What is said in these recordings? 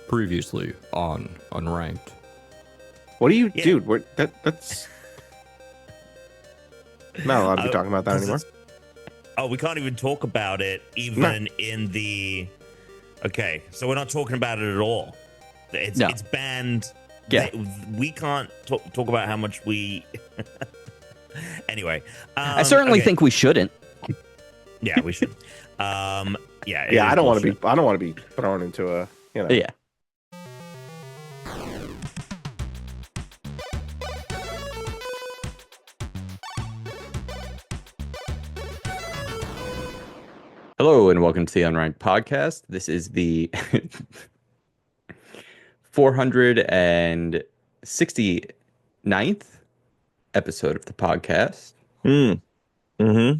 Previously on Unranked. What do you, Yeah. dude? That's not allowed to be talking about that 'Cause anymore. we can't even talk about it even in the. Okay, so we're not talking about it at all. No. It's banned. Yeah. We can't talk about how much we. Anyway, I certainly okay. think we shouldn't. Yeah, we should. Yeah. it Yeah, is I don't want to bullshit. be. I don't want to be thrown into a. Yeah. Hello and welcome to the Unranked podcast. This is the 469th episode of the podcast. Mm-hmm.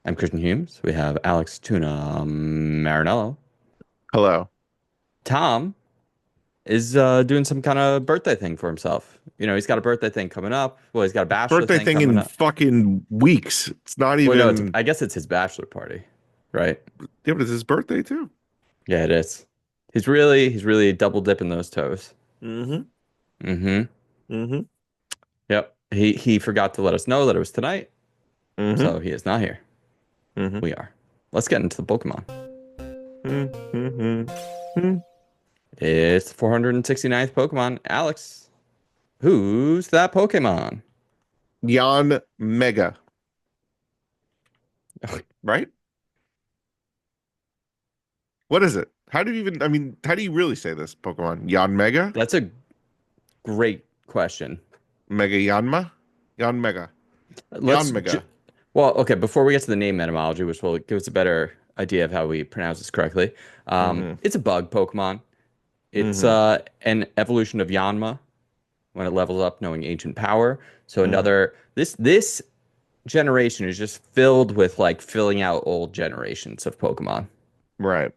I'm Christian Humes. We have Alex Tuna Marinello. Hello. Tom is doing some kind of birthday thing for himself. You know, he's got a birthday thing coming up. Well, he's got a bachelor Birthday thing coming in up. fucking weeks. It's not even. Well, no, I guess it's his bachelor party, right? Yeah, but it's his birthday too. Yeah, it is. He's really double dipping those toes. Mm-hmm. Mm-hmm. Mm-hmm. Yep. He forgot to let us know that it was tonight, Mm-hmm. so he is not here. Mm-hmm. We are. Let's get into the Pokemon. Mm-hmm. It's the 469th Pokemon. Alex, who's that Pokemon? Yanmega. Right? What is it? How do you even? I mean, how do you really say this Pokemon? Yanmega? That's a great question. Mega Yanma? Yanmega. Let's Yanmega. Well, okay, before we get to the name etymology, which will give us a better idea of how we pronounce this correctly, it's a bug Pokemon. It's an evolution of Yanma when it levels up, knowing ancient power. So another this generation is just filled with like filling out old generations of Pokemon, Right.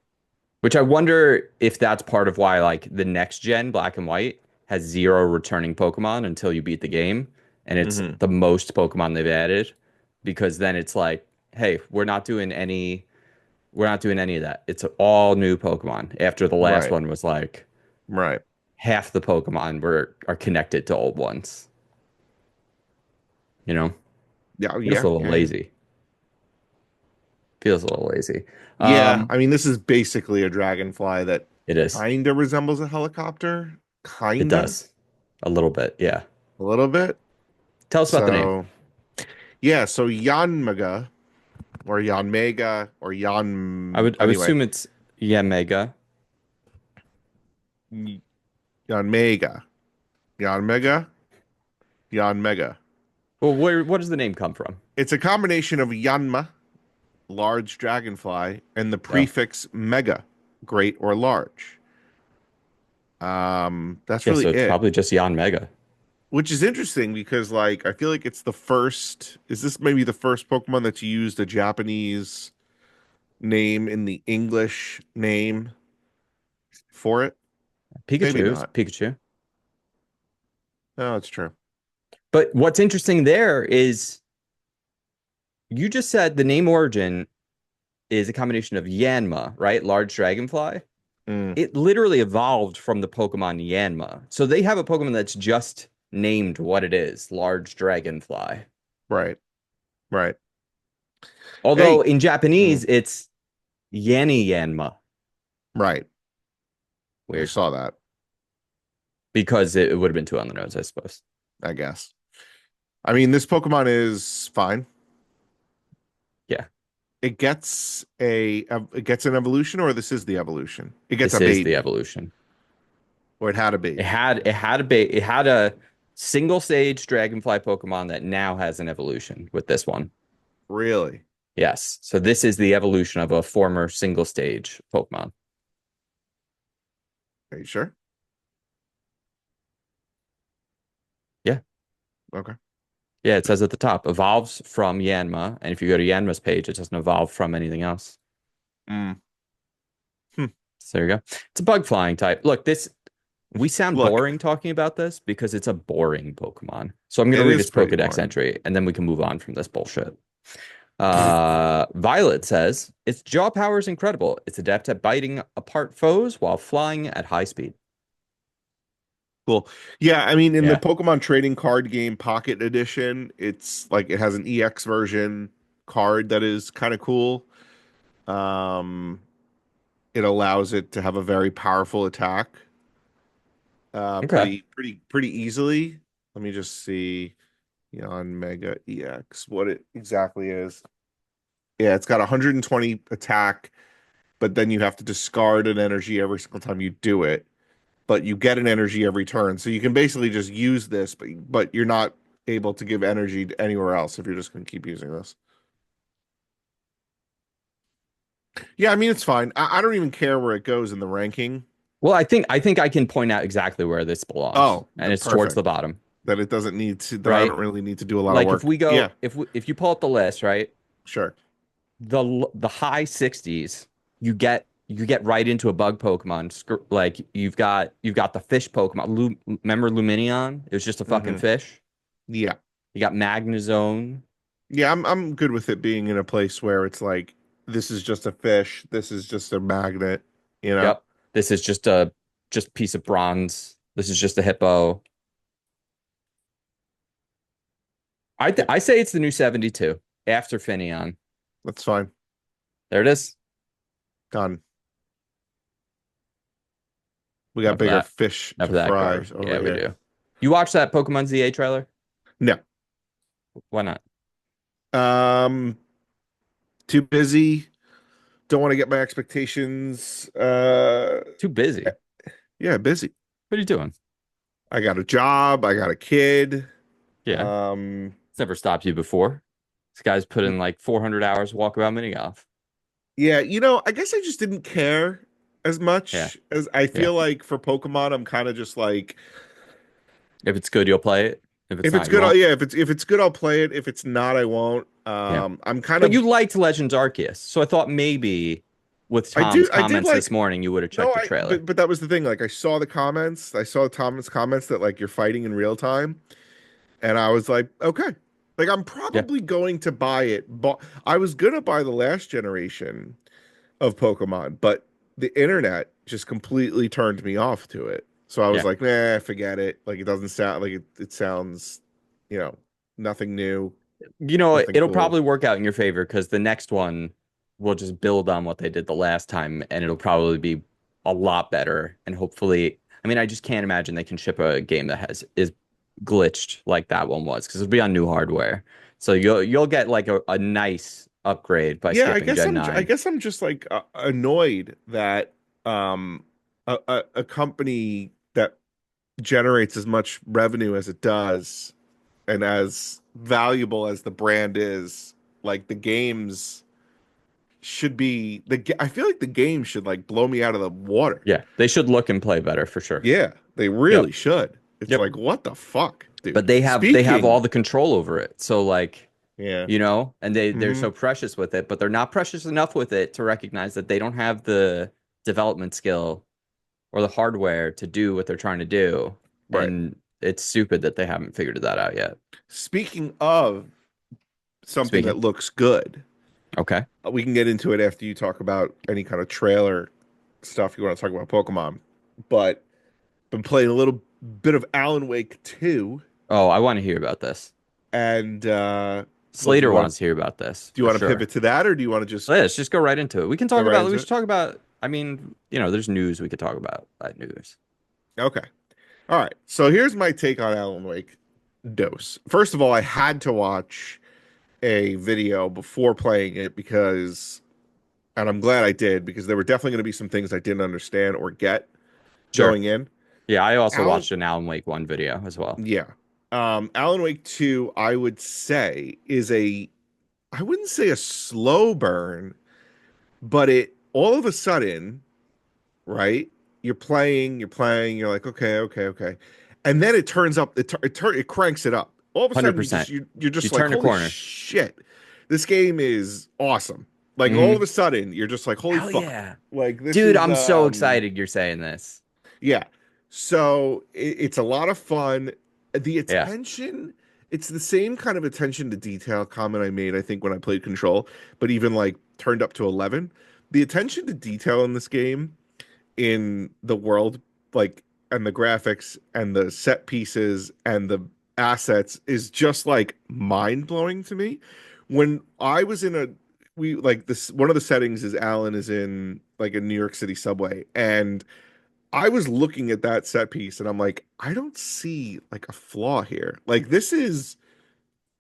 which I wonder if that's part of why like the next gen, Black and White, has 0 returning Pokemon until you beat the game, and it's the most Pokemon they've added, because then it's like, hey, we're not doing any of that. It's all new Pokemon. After the last Right. one was like Right. half the Pokemon are connected to old ones. You know? Yeah. Feels Yeah. a little yeah. lazy. Feels a little lazy. Yeah, I mean, this is basically a dragonfly that It is. kind of resembles a helicopter. Kind It of. does. A little bit, yeah. A little bit. Tell us about the name. Yeah, so Yanmega, or Yanmega, or Yan... I would assume it's Yanmega. Yanmega. Yanmega? Yanmega. Well, what does the name come from? It's a combination of Yanma, large dragonfly, and the prefix mega, great or large. That's Yeah, really so it's it. probably just Yanmega. Which is interesting because, like, I feel like it's the first. Is this maybe the first Pokemon that's used a Japanese name in the English name for it? Maybe Pikachu is not. Pikachu. No, it's true. But what's interesting there is you just said the name origin is a combination of Yanma, right? Large dragonfly. It literally evolved from the Pokemon Yanma. So they have a Pokemon that's just named what it is, large dragonfly. Right. Right. Although Hey. in Japanese, it's Yanma. Right. I Weird. saw that, Because it would have been too on the nose, I suppose. I guess. I mean, this Pokemon is fine. Yeah. It gets an evolution, or this is the evolution. It gets This a is baby, the evolution. or it had a baby. It had a single stage dragonfly Pokemon that now has an evolution with this one. Really? Yes. So this is the evolution of a former single stage Pokemon. Are you sure? Yeah. Okay. Yeah, it says at the top, evolves from Yanma. And if you go to Yanma's page, it doesn't evolve from anything else. So there you go. It's a bug flying type. Look, we sound boring talking about this because it's a boring Pokemon. So I'm going to read its Pokedex entry, and then we can move on from this bullshit. Violet says its jaw power is incredible. It's adept at biting apart foes while flying at high speed. Cool. Yeah, I mean, in the Yeah. Pokemon trading card game Pocket Edition, it's like it has an EX version card that is kind of cool. Um, it allows it to have a very powerful attack, Okay. pretty easily. Let me just see Yanmega EX, what it exactly is. Yeah, it's got 120 attack, but then you have to discard an energy every single time you do it. But you get an energy every turn. So you can basically just use this, but you're not able to give energy to anywhere else if you're just going to keep using this. Yeah, I mean, it's fine. I don't even care where it goes in the ranking. Well, I think I can point out exactly where this belongs. Oh, and it's perfect. towards the bottom. That it doesn't need to, that I Right? don't really need to do a lot Like of work. if we go, Yeah, if you pull up the list, right? sure. The high 60s, you get right into a bug Pokemon. Like you've got the fish Pokemon. Remember Luminion? It was just a fucking fish. Yeah. You got Magnezone. Yeah, I'm good with it being in a place where it's like, this is just a fish, this is just a magnet, you know? Yep. This is just a piece of bronze. This is just a hippo. I say it's the new 72 after Finneon. That's fine. There it is. Done. We got Enough of bigger that. fish Enough to of that fry garbage. over Yeah, we here. do. You watched that Pokemon ZA trailer? No. Why not? Too busy. Don't want to get my expectations. Too busy. Yeah, busy. What are you doing? I got a job. I got a kid. Yeah. It's never stopped you before. This guy's put in like 400 hours walkabout mini golf. Yeah, I guess I just didn't care as much Yeah. as I feel like for Pokemon, I'm kind of just like, If it's good, you'll play it. If it's if not, it's you good, won't. yeah, if it's good, I'll play it. If it's not, I won't. Yeah. I'm kind But of you liked Legends Arceus, so I thought maybe with Tom's I did comments like this morning, you would have no, checked the trailer. but that was the thing. Like I saw the comments, I saw Thomas comments that like you're fighting in real time, and I was like, okay, like I'm Yeah. probably going to buy it. But I was gonna buy the last generation of Pokemon, but the internet just completely turned me off to it. So I was Yeah. like, nah, forget it. Like it doesn't sound like it sounds, nothing new, nothing It'll cool. probably work out in your favor because the next one will just build on what they did the last time, and it'll probably be a lot better. And hopefully, I mean, I just can't imagine they can ship a game that is glitched like that one was because it'll be on new hardware. So you'll get like a nice upgrade by Yeah, skipping Gen 9. I guess I'm just like annoyed that a company that generates as much revenue as it does and as valuable as the brand is, like the games should be I feel like the game should like blow me out of the water. Yeah, they should look and play better for sure. Yeah, they Yep. really should. It's Yep. like what the fuck, dude. But they have all the control over it. So like, Yeah. and they're so precious with it, but they're not precious enough with it to recognize that they don't have the development skill or the hardware to do what they're trying to do. Right. And it's stupid that they haven't figured that out yet. Speaking of something that looks good, Okay. we can get into it after you talk about any kind of trailer stuff you want to talk about Pokemon. But been playing a little bit of Alan Wake 2. Oh, I want to hear about this. And Slater wants to hear about this. Do you want to pivot to that, or do you want to just let's just go right into it? We can talk Go right about into we it? should talk about I mean, there's news we could talk about. That news. Okay. All right. So here's my take on Alan Wake Dose. First of all, I had to watch a video before playing it and I'm glad I did, because there were definitely going to be some things I didn't understand or get going in. Yeah, I also watched an Alan Wake 1 video as well. Yeah. Alan Wake 2, I would say, I wouldn't say a slow burn, but it all of a sudden, right? You're playing, you're like, okay. And then it turns up, it cranks it up. All of a sudden, 100%. you're just You like, turn a holy corner. shit, this game is awesome. Like all of a sudden, you're just like, holy Hell fuck. yeah. Like this Dude, is, I'm so excited you're saying this. Yeah. So it's a lot of fun. The attention it's the same kind of attention to detail comment I made, I think, when I played Control, but even like turned up to 11. The attention to detail in this game, in the world, like, and the graphics and the set pieces and the assets is just like mind blowing to me. When I was in a, we like this, one of the settings is Alan is in like a New York City subway, and I was looking at that set piece and I'm like, I don't see like a flaw here. Like this is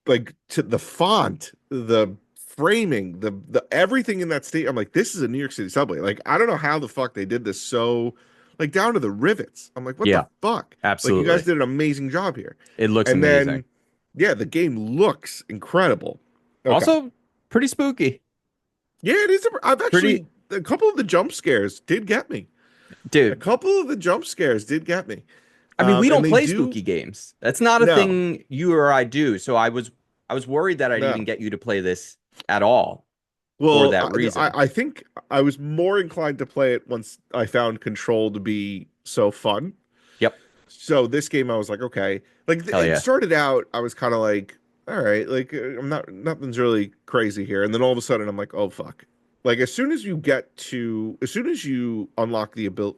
like to the font, the framing, the everything in that state. I'm like, this is a New York City subway. Like, I don't know how the fuck they did this so like down to the rivets. I'm like, what the Yeah, fuck? Like, you guys absolutely. did an amazing job here. It looks And amazing. then, yeah, the game looks incredible. Okay. Also, pretty spooky. Yeah, it is. I've Pretty, actually, a couple of the jump scares did get me. A dude. couple of the jump scares did get me. I mean, we And don't they play do, spooky games. That's not a no, thing you or I do. So I was worried that I'd even no. get you to play this at all for Well, that reason. I think I was more inclined to play it once I found Control to be so fun. Yep. So this game, I was like, okay. Like, Hell it yeah. started out, I was kind of like, all right, like, I'm not, nothing's really crazy here. And then all of a sudden, I'm like, oh, fuck. Like, as soon as you unlock the ability,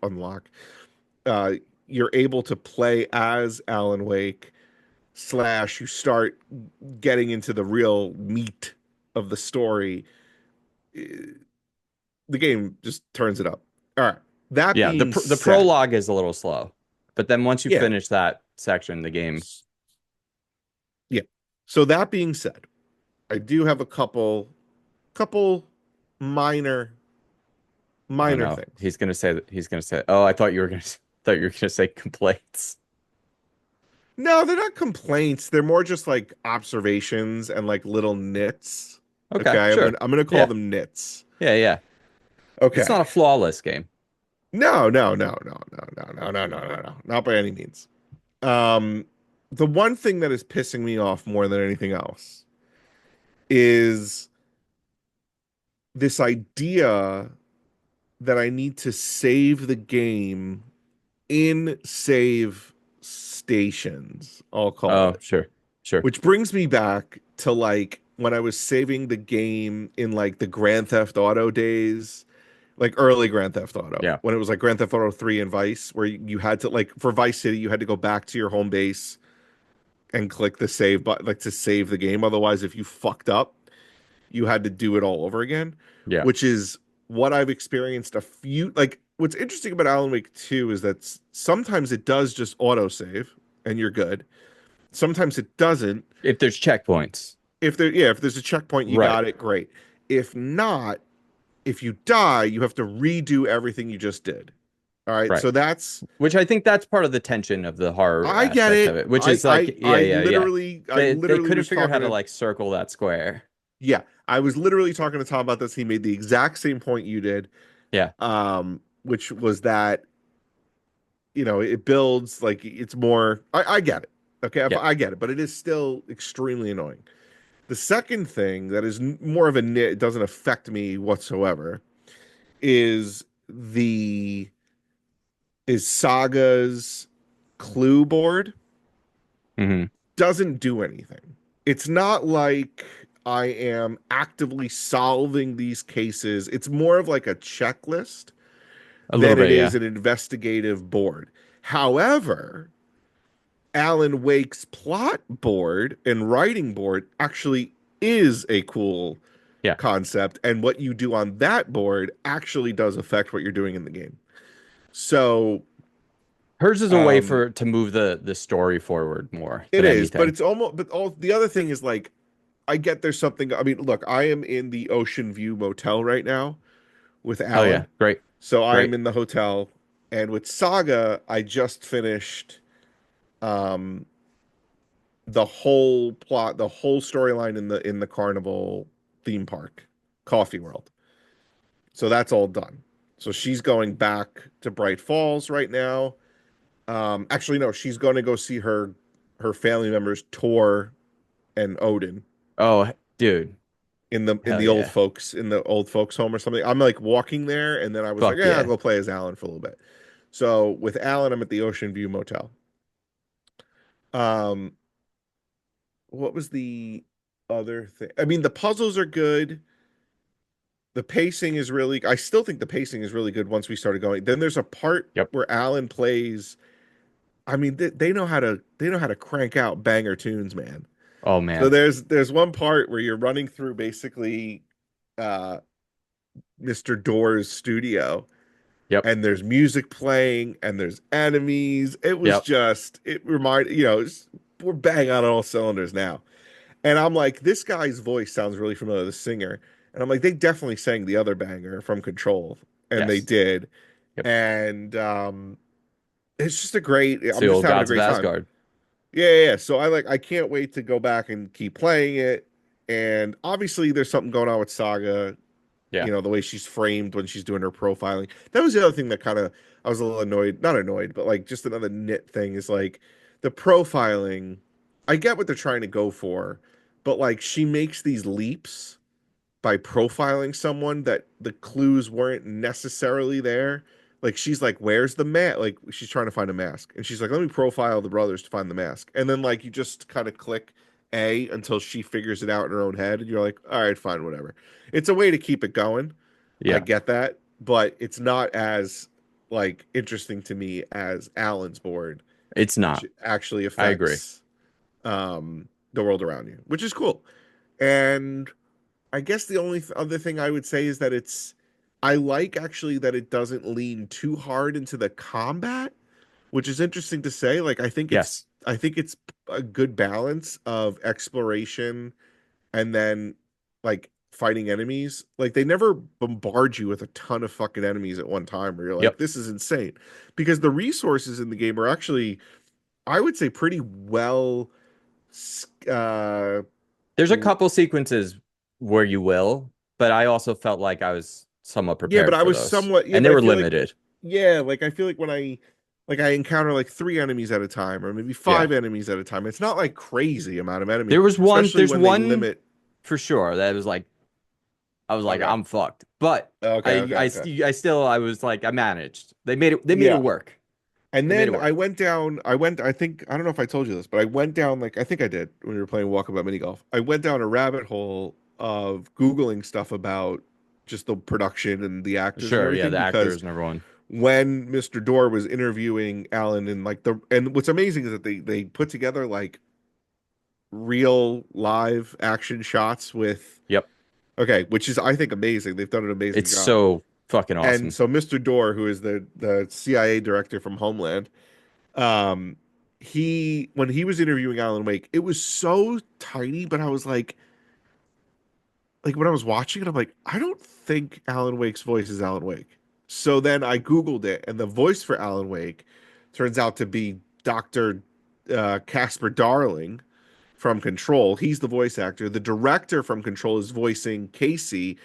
uh, you're able to play as Alan Wake, slash, you start getting into the real meat of the story. The game just turns it up. All right. That Yeah, being the said, prologue is a little slow, but then once you yeah, finish that section, the game. yeah. So that being said, I do have a couple minor Oh minor no, things. he's gonna say that he's gonna say. Oh, I thought you were gonna thought you were gonna say complaints. No, they're not complaints. They're more just like observations and like little nits. Okay, Okay, sure. I'm gonna call Yeah, them nits. yeah, yeah. It's Okay. not a flawless game. No, no, no, no, no, no, no, no, no, no, no. Not by any means. Um, the one thing that is pissing me off more than anything else is this idea that I need to save the game in save stations, I'll call Oh, it. sure, sure. Which brings me back to like when I was saving the game in like the Grand Theft Auto days, like early Grand Theft Auto, Yeah, when it was like Grand Theft Auto 3 and Vice, where you had to like for Vice City, you had to go back to your home base and click the save button like to save the game. Otherwise, if you fucked up, you had to do it all over again, yeah, which is what I've experienced a few. Like, what's interesting about Alan Wake 2 is that sometimes it does just auto save and you're good. Sometimes it doesn't. if there's checkpoints. If there's a checkpoint, you Right, got it, great. If not, if you die, you have to redo everything you just did. All right, right. so that's Which I think that's part of the tension of the horror I get aspect of it. it, which is like, yeah, yeah, yeah. I They literally couldn't was figure out how talking to to like circle that square. yeah, I was literally talking to Tom about this. He made the exact same point you did, Yeah, which was that it builds like it's more. I get it. Okay, yeah. I get it, but it is still extremely annoying. The second thing that is more of a nit, it doesn't affect me whatsoever, is the is Saga's clue board Hmm. doesn't do anything. It's not like I am actively solving these cases. It's more of like a checklist A little than it bit, is yeah. an investigative board. However, Alan Wake's plot board and writing board actually is a cool Yeah. concept, and what you do on that board actually does affect what you're doing in the game. So, Hers is a way um, for to move the story forward more it than is, but anything. it's almost, but all the other thing is like, I get there's something. I mean, look, I am in the Ocean View Motel right now with Hell yeah. Alan. Great. So I am Great. in the hotel, and with Saga, I just finished um the whole plot, the whole storyline in the Carnival theme park, Coffee World. So that's all done. So she's going back to Bright Falls right now. Actually, no, she's going to go see her family members, Tor and Odin, Oh, dude. in Hell the yeah. old folks home or something. I'm like walking there, and then I was like, Fuck yeah, I'll yeah. go play as Alan for a little bit. So with Alan, I'm at the Ocean View Motel. Um, what was the other thing? I mean, the puzzles are good. The pacing is really, I still think the pacing is really good once we started going. Then there's a part Yep. where Alan plays. I mean, they know how to crank out banger tunes, man. Oh So man. there's one part where you're running through basically uh Mr. Door's studio, Yep. and there's music playing and there's enemies. It was Yep. just, it reminded, we're bang on all cylinders now. And I'm like, this guy's voice sounds really familiar, the singer. And I'm like, they definitely sang the other banger from Control. And they Yes. did. Yep. And it's just a great, It's I'm the just old having a gods of great time. Asgard. Yeah. So I can't wait to go back and keep playing it. And obviously there's something going on with Saga, Yeah. the way she's framed when she's doing her profiling. That was the other thing that kind of, I was a little annoyed, not annoyed, but like just another nit thing is like the profiling. I get what they're trying to go for, but like she makes these leaps by profiling someone that the clues weren't necessarily there. Like she's like, "Where's the mask?" Like she's trying to find a mask, and she's like, "Let me profile the brothers to find the mask." And then like you just kind of click A until she figures it out in her own head, and you're like, "All right, fine, whatever." It's a way to keep it going. I Yeah. get that, but it's not as like interesting to me as Alan's board, It's which not. actually I agree. affects the world around you, which is cool. And I guess the only other thing I would say is that I like actually that it doesn't lean too hard into the combat, which is interesting to say. Like Yes. I think it's a good balance of exploration and then like fighting enemies. Like they never bombard you with a ton of fucking enemies at one time where you're like, Yep. this is insane. Because the resources in the game are actually, I would say, pretty well uh There's a couple sequences where you will, but I also felt like I was somewhat yeah, but prepared I for was those. somewhat, yeah, And they but I were feel like, limited. yeah, like I feel like when I encounter like three enemies at a time or maybe Yeah. five enemies at a time, it's not like crazy amount of enemies, There was one, especially there's when they one limit. for sure that was like, I was like, Okay. I'm fucked. But Okay. I still, I was like, I managed. They made it Yeah. work. And They made it then work. I think, I don't know if I told you this, but I went down, like, I think I did when we were playing Walkabout Mini Golf. I went down a rabbit hole of Googling stuff about just the production and the actors and Sure. Yeah. everything The because actors and everyone. when Mr. Dorr was interviewing Alan and like and what's amazing is that they put together like real live action shots with Yep. okay, which is I think amazing. They've done an amazing It's job. so fucking And awesome. so Mr. Dorr, who is the CIA director from Homeland, um, he when he was interviewing Alan Wake, it was so tiny, but I was like when I was watching it, I'm like, I don't think Alan Wake's voice is Alan Wake. So then I Googled it, and the voice for Alan Wake turns out to be Dr. Casper Darling from Control. He's the voice actor. The director from Control is voicing Casey.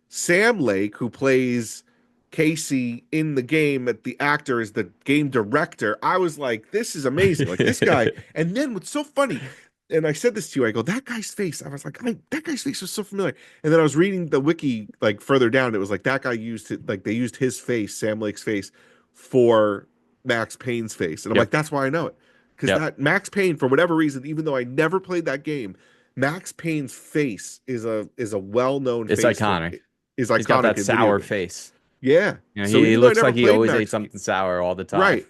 Sam Lake, who plays Casey in the game, the actor is the game director. I was like, this is amazing. Like this guy. And then what's so funny, and I said this to you, I go, that guy's face. I was like, that guy's face was so familiar. And then I was reading the wiki like further down. It was like that guy used it, like they used his face, Sam Lake's face, for Max Payne's face. And I'm like, Yep. that's why I know it. Because Yep. that Max Payne, for whatever reason, even though I never played that game, Max Payne's face is a well-known It's face for iconic. is He's got iconic that in video sour games. face. Yeah. You know, So he even though I looks never like he played always ate Max, something sour all the time. right.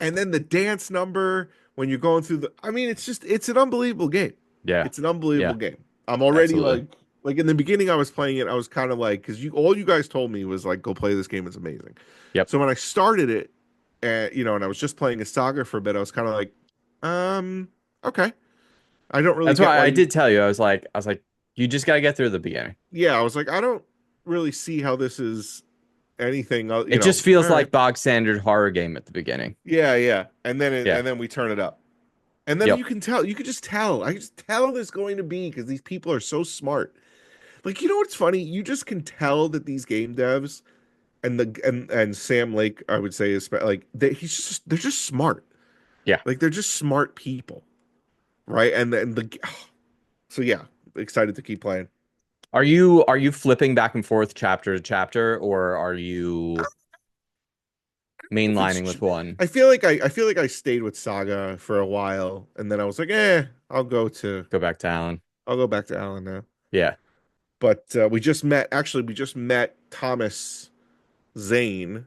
And then the dance number when you're going through I mean, it's an unbelievable game. Yeah. It's an unbelievable Yeah. game. I'm already Absolutely. like in the beginning I was playing it, I was kind of like, because all you guys told me was like, go play this game, it's amazing. Yep. So when I started it, and I was just playing a saga for a bit, I was kind of like, okay. I don't really That's get why why I you did tell you. I was like, you just gotta get through the beginning. yeah, I was like, I don't really see how this is anything, It just feels all right. like bog standard horror game at the beginning. Yeah. Yeah. And then we turn it up. And then Yep. you could just tell. I just tell there's going to be because these people are so smart. Like, you know what's funny? You just can tell that these game devs and Sam Lake, I would say, is like they're just smart. Yeah. Like they're just smart people, right? So yeah, excited to keep playing. Are you flipping back and forth chapter to chapter, or are you mainlining with one. I feel like I stayed with Saga for a while, and then I was like, I'll go back to Alan. I'll go back to Alan now. Yeah. But we just met Thomas Zane.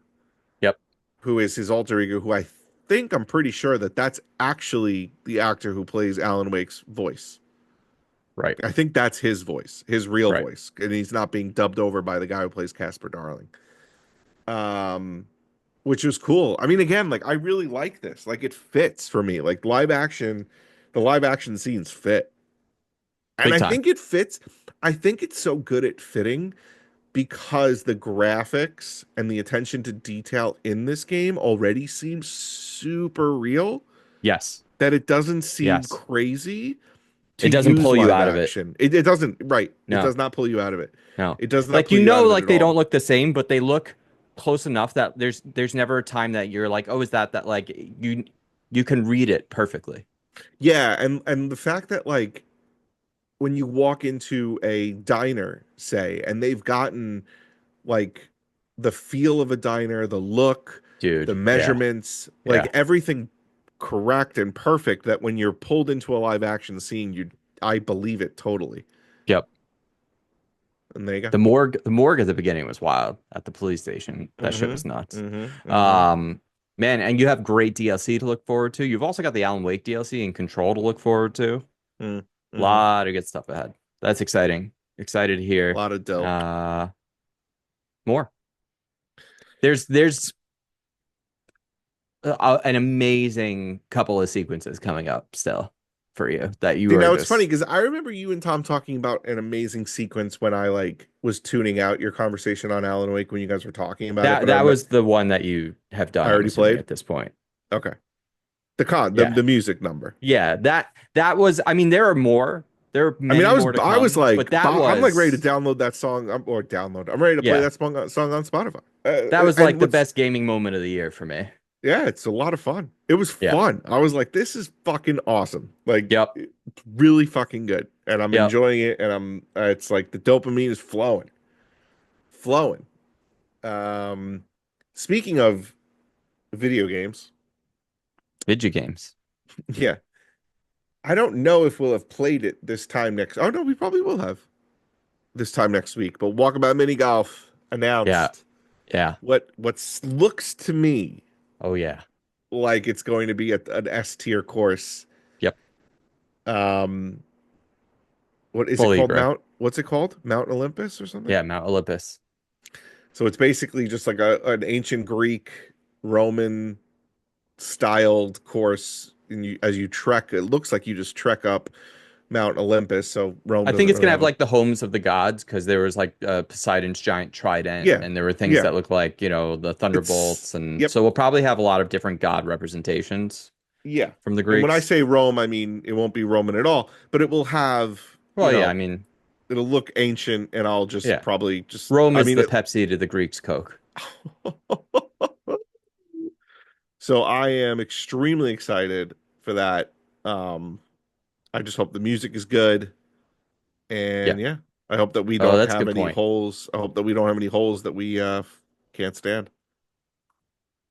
Yep. Who is his alter ego, who I'm pretty sure that's actually the actor who plays Alan Wake's voice. Right. I think that's his voice, his real Right. voice. And he's not being dubbed over by the guy who plays Casper Darling. Which was cool. I mean, again, like I really like this. Like it fits for me. Like the live action scenes fit. And Big I time. think it fits. I think it's so good at fitting because the graphics and the attention to detail in this game already seems super real. Yes. That it doesn't seem Yes. crazy. It doesn't pull you out action. of it. It doesn't. Right. No. It does not pull you out of it. No. It does not. Like pull you you out know, of it like at they all. don't look the same, but they look close enough that there's never a time that you're like, oh, is that like you can read it perfectly. Yeah, and the fact that like when you walk into a diner, say, and they've gotten like the feel of a diner, the look, Dude, the measurements, like Yeah. everything correct and perfect, that when you're pulled into a live action scene, I believe it totally. Yep. And there you go. The morgue at the beginning was wild at the police station. That shit was nuts. Man, and you have great DLC to look forward to. You've also got the Alan Wake DLC and Control to look forward to. A lot of good stuff ahead. That's exciting. Excited to hear. A lot of dope. More. There's an amazing couple of sequences coming up still for you that you know, are it's funny because I remember you and Tom talking about an amazing sequence when I like was tuning out your conversation on Alan Wake when you guys were talking about it. That was the one that you have done. I already played at this point. Okay. The music number. Yeah, that was. I mean, there are more. There are many more to come, I was like, but I'm like ready to download that song I'm ready to play that song on Spotify. That was like the best gaming moment of the year for me. Yeah, it's a lot of fun. It was fun. I was like, this is fucking awesome. Like, it's really fucking good, and I'm enjoying it. And it's like the dopamine is flowing. Speaking of video games, yeah. I don't know if we'll have played it this time next. Oh no, we probably will have this time next week. But Walkabout Mini Golf announced. Yeah. What looks to me. Oh yeah. Like it's going to be an S tier course. Yep. What is it called? What's it called? Mount Olympus or something? Yeah, Mount Olympus. So it's basically just like an ancient Greek, Roman styled course. And as you trek, it looks like you just trek up Mount Olympus. So Rome. I think it's gonna have like the homes of the gods because there was like Poseidon's giant trident, and there were things that look like the thunderbolts, and so we'll probably have a lot of different god representations. Yeah, from the Greeks. And when I say Rome, I mean it won't be Roman at all, but it will have. I mean, it'll look ancient, and I'll just probably just Rome is the Pepsi to the Greeks' Coke. So I am extremely excited for that. I just hope the music is good, and I hope that we don't have any holes. I hope that we don't have any holes that we can't stand.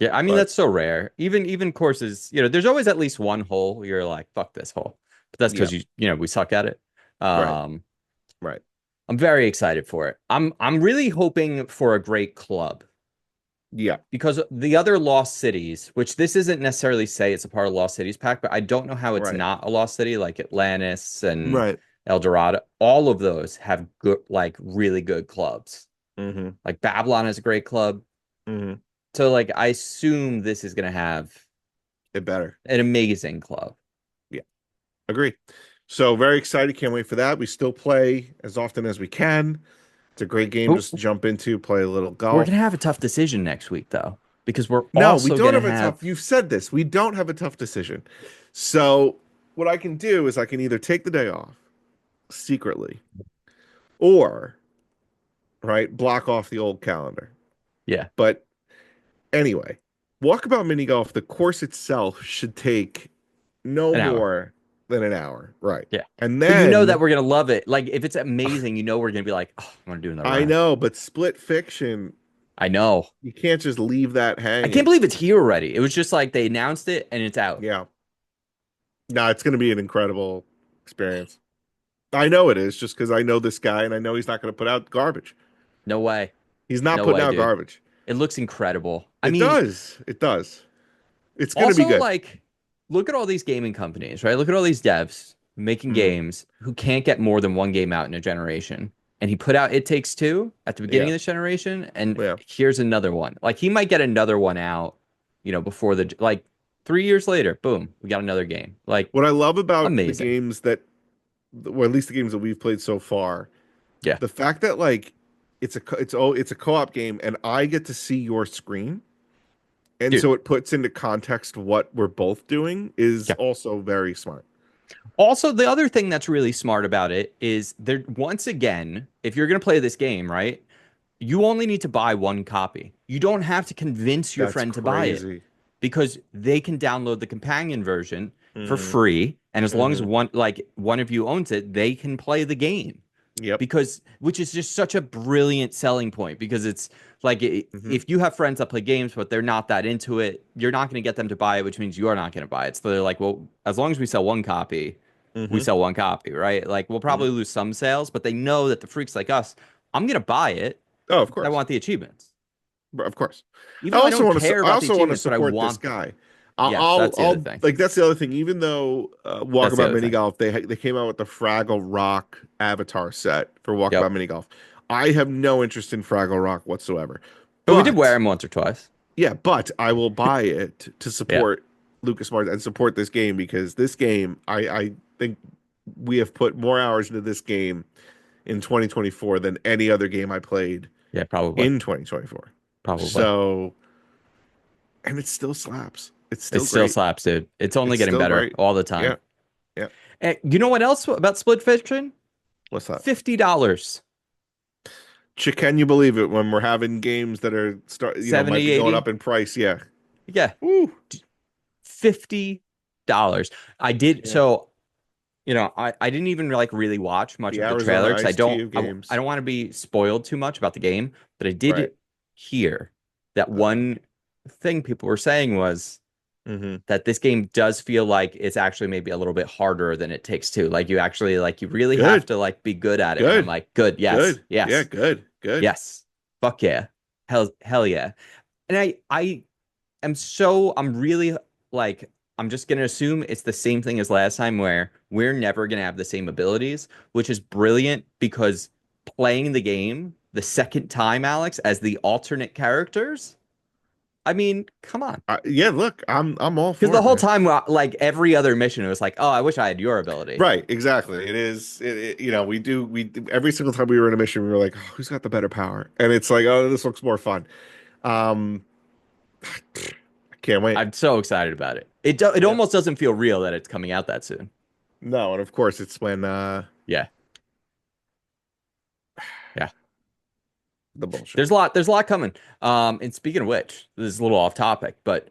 Yeah, I mean that's so rare. Even courses, there's always at least one hole where you're like, "Fuck this hole," but that's because we suck at it. Right. I'm very excited for it. I'm really hoping for a great club. Yeah. Because the other Lost Cities, which this isn't necessarily say it's a part of Lost Cities pack, but I don't know how it's not a Lost City, like Atlantis and El Dorado. All of those have good, like really good clubs. Mm-hmm. Like Babylon is a great club. Mm-hmm. So like I assume this is gonna have an amazing club. Yeah. Agree. So very excited. Can't wait for that. We still play as often as we can. It's a great game just to jump into, play a little golf. We're gonna have a tough decision next week though, because we don't have a tough. You've said this. We don't have a tough decision. So what I can do is I can either take the day off secretly, or block off the old calendar. Yeah. But anyway, Walkabout Mini Golf. The course itself should take no more than an hour, right? Yeah, and then that we're gonna love it. Like if it's amazing, we're gonna be like, oh, I want to do another. I know, but Split Fiction. I know. You can't just leave that hanging. I can't believe it's here already. It was just like they announced it and it's out. Yeah. No, it's going to be an incredible experience. I know it is just because I know this guy and I know he's not going to put out garbage. No way. He's not No putting way, out dude. garbage. It looks incredible. It does. It does. It's going to be Also, good. like, look at all these gaming companies, right? Look at all these devs making games who can't get more than one game out in a generation. And he put out It Takes Two at the beginning of this generation, and here's another one. Like, he might get another one out, before like 3 years later, boom, we got another game. Like, what I love about amazing. the games that, or at least the games that we've played so far, the fact that like it's a co-op game and I get to see your screen, and so it puts into context what we're both doing is also very smart. Also, the other thing that's really smart about it is there, once again, if you're going to play this game, right, you only need to buy one copy. You don't have to convince your friend to buy it because they can download the companion version for free. And as long as one of you owns it, they can play the game. Yep. Which is just such a brilliant selling point, because it's like if you have friends that play games but they're not that into it, you're not going to get them to buy it, which means you are not going to buy it. So they're like, well, as long as we sell one copy, we sell one copy, right? Like, we'll probably lose some sales, but they know that the freaks like us, I'm going to buy it. Oh, of course. I want the achievements. Of course. Even I also want to support this guy. That's the other thing. Like, that's the other thing. Even though Walkabout Mini Golf, they came out with the Fraggle Rock avatar set for Walkabout Mini Golf. I have no interest in Fraggle Rock whatsoever. But we did wear him once or twice. Yeah, but I will buy it to support Lucas Martin and support this game, because this game, I think we have put more hours into this game in 2024 than any other game I played. Yeah, probably in 2024. Probably. So, and it still slaps. It still slaps, dude. It's only getting better all the time. Yeah. And you know what else about Split Fiction? What's that? $50. Can you believe it when we're having games that are might be going up in price? Yeah. Woo. $50. I did so. I didn't even really watch much of the trailer because I don't want to be spoiled too much about the game, but I did hear that one thing people were saying was that this game does feel like it's actually maybe a little bit harder than It Takes Two. Like, you actually you really have to be good at it. And I'm like, good, yes, yes, yeah, good, yes, fuck yeah, hell yeah. And I'm really I'm just going to assume it's the same thing as last time, where we're never going to have the same abilities, which is brilliant, because playing the game the second time, Alex, as the alternate characters, I mean, come on. Look, I'm all for it. Because the whole time, like every other mission, it was like, oh, I wish I had your ability. Right, exactly. It is, we do every single time we were in a mission, we were like, oh, who's got the better power? And it's like, oh, this looks more fun. Can't wait. I'm so excited about it. It almost doesn't feel real that it's coming out that soon. No, and of course it's when yeah. The bullshit. There's a lot coming. And speaking of which, this is a little off topic, but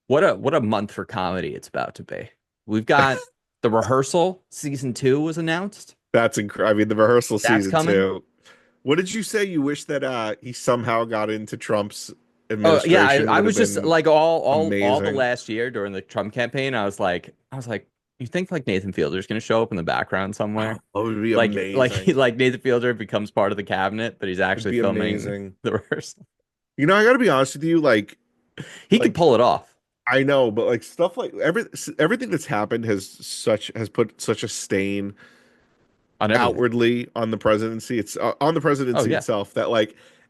what a month for comedy it's about to be. We've got The Rehearsal season 2 was announced. That's incredible. I mean, The Rehearsal season 2. What did you say? You wish that he somehow got into Trump's administration? Oh yeah, I was just like all the last year during the Trump campaign. I was like, you think Nathan Fielder's going to show up in the background somewhere? Oh, it would be amazing. Like Nathan Fielder becomes part of the cabinet, but he's actually filming The Rehearsal. I got to be honest with you, he could pull it off. I know, but stuff like everything that's happened has put such a stain outwardly on the presidency. It's on the presidency itself that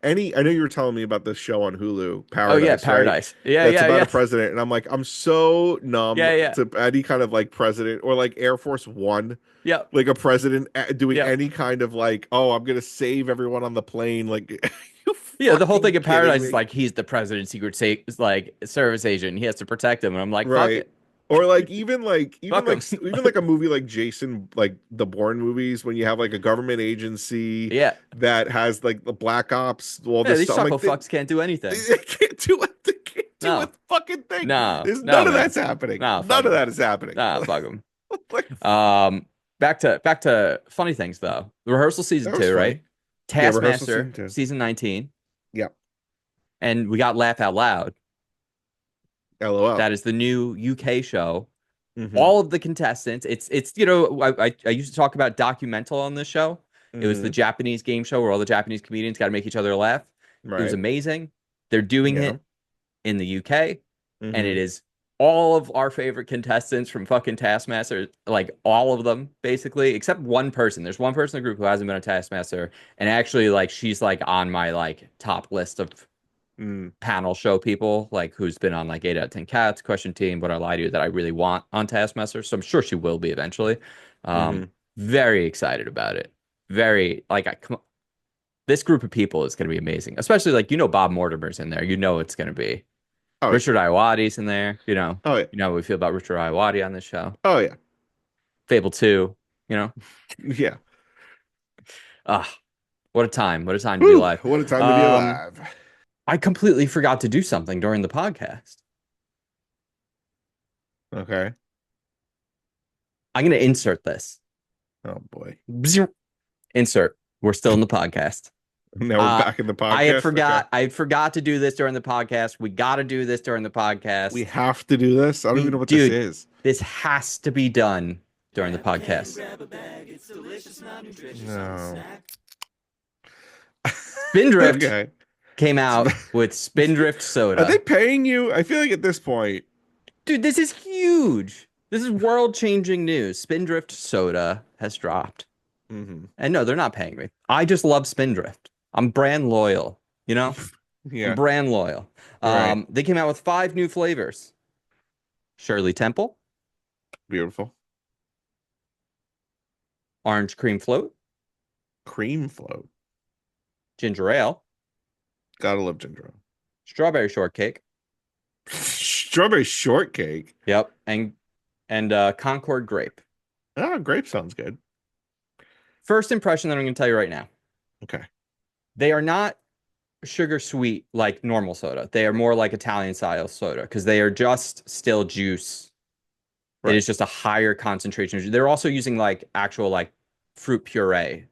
I know you were telling me about this show on Hulu, Paradise. Oh yeah, Paradise. Right? Yeah, it's about a president, and I'm like, I'm so numb to any kind of president or Air Force One. Yeah, like a president doing any kind of I'm gonna save everyone on the plane. The whole thing in Paradise is he's the president's secret service agent. He has to protect him, and I'm like, fuck it. Or even a movie like Jason, the Bourne movies, when you have a government agency that has the black ops, all this these stuff. Fucks can't do anything. They can't do it. They can't do a fucking thing. None of that's happening. None of that is happening. Nah, fuck them. Back to funny things though. The Rehearsal season 2, right? Taskmaster season 19. Yeah. And we got Laugh Out Loud. LOL. That is the new UK show. Mhm. All of the contestants. It's you know, I used to talk about documental on this show. It was the Mhm. Japanese game show where all the Japanese comedians got to make each other laugh. It was Right. amazing. They're doing Yeah. it in the UK, and it Mhm. is all of our favorite contestants from fucking Taskmaster, like all of them basically, except one person. There's one person in the group who hasn't been a Taskmaster, and actually, like, she's like on my like top list of Mm. panel show people, like who's been on like 8 out of 10 Cats, Question Team, What I Lie to You, that I really want on Taskmaster. So I'm sure she will be eventually. Mhm. Very excited about it. Very like this group of people is going to be amazing, especially like Bob Mortimer's in there. It's going to be Oh, Richard Iowati's in there. oh yeah. You know how we feel about Richard Iowati on this show. Oh yeah. Fable 2. You know, Yeah. ah, what a time! What a time to be Whew, alive. what a time to be alive. I completely forgot to do something during the podcast. Okay. I'm going to insert this. Oh boy. Bzzz. Insert. We're still in the podcast. Now we're back in the podcast. I forgot to do this during the podcast. We got to do this during the podcast. We have to do this. I don't even know what this is. This has to be done during the podcast. No. Spindrift Okay. came out with Spindrift soda. Are they paying you? I feel like at this point, Dude, this is huge. This is world-changing news. Spindrift soda has dropped. Mhm. And no, they're not paying me. I just love Spindrift. I'm brand loyal, I'm Yeah. brand loyal. Right. They came out with 5 new flavors. Shirley Temple, Beautiful. Orange Cream Float, Cream float. Ginger Ale, Gotta love ginger ale. Strawberry Shortcake. Strawberry shortcake. Yep, and Concord Grape. Oh, grape sounds good. First impression that I'm going to tell you right now. Okay. They are not sugar sweet like normal soda. They are more like Italian style soda because they are just still juice. Right. It is just a higher concentration. They're also using like actual like fruit puree.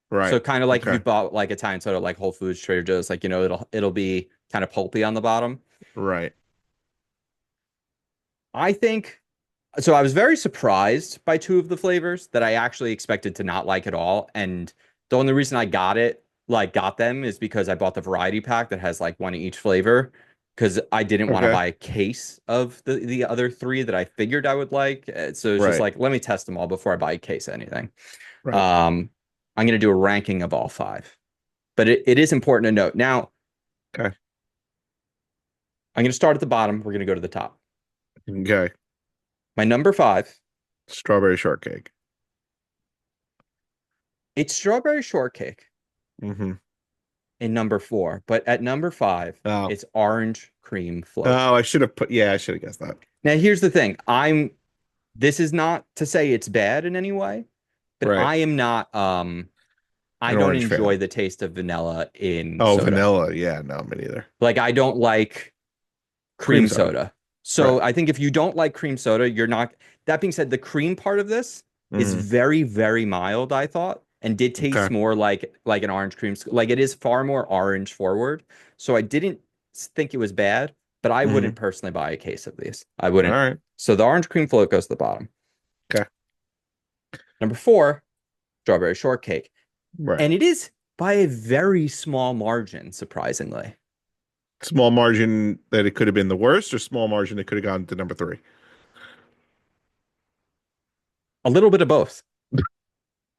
Right. So kind of like Okay. if you bought like Italian soda like Whole Foods, Trader Joe's, like it'll be kind of pulpy on the bottom. Right. I think so. I was very surprised by 2 of the flavors that I actually expected to not like at all. And the only reason I got them is because I bought the variety pack that has like one of each flavor because I didn't want to Okay. buy a case of the other 3 that I figured I would like. So it's just Right. like, let me test them all before I buy a case of anything. Right. I'm going to do a ranking of all 5, but it is important to note. Now, Okay. I'm going to start at the bottom. We're going to go to the top. Okay. My number 5. Strawberry shortcake. It's Strawberry Shortcake Mm-hmm. in number 4, but at number 5, Oh. it's Orange Cream Float. Oh, I should have guessed that. Now, here's the thing. This is not to say it's bad in any way, but Right. I am not, I An don't orange enjoy fan. the taste of vanilla in Oh, soda. vanilla. Yeah, no, me neither. Like, I don't like Cream cream soda. soda. So Right. I think if you don't like cream soda, you're not. That being said, the cream part of this is Mhm. very, very mild, I thought, and did taste Okay. more like an orange cream. Like it is far more orange forward. So I didn't think it was bad, but I wouldn't personally buy a case of these. I wouldn't. All right. So the orange cream float goes to the bottom. Okay. Number 4, Strawberry Shortcake. Right. And it is by a very small margin, surprisingly. Small margin that it could have been the worst, or small margin that could have gone to number 3. A little bit of both.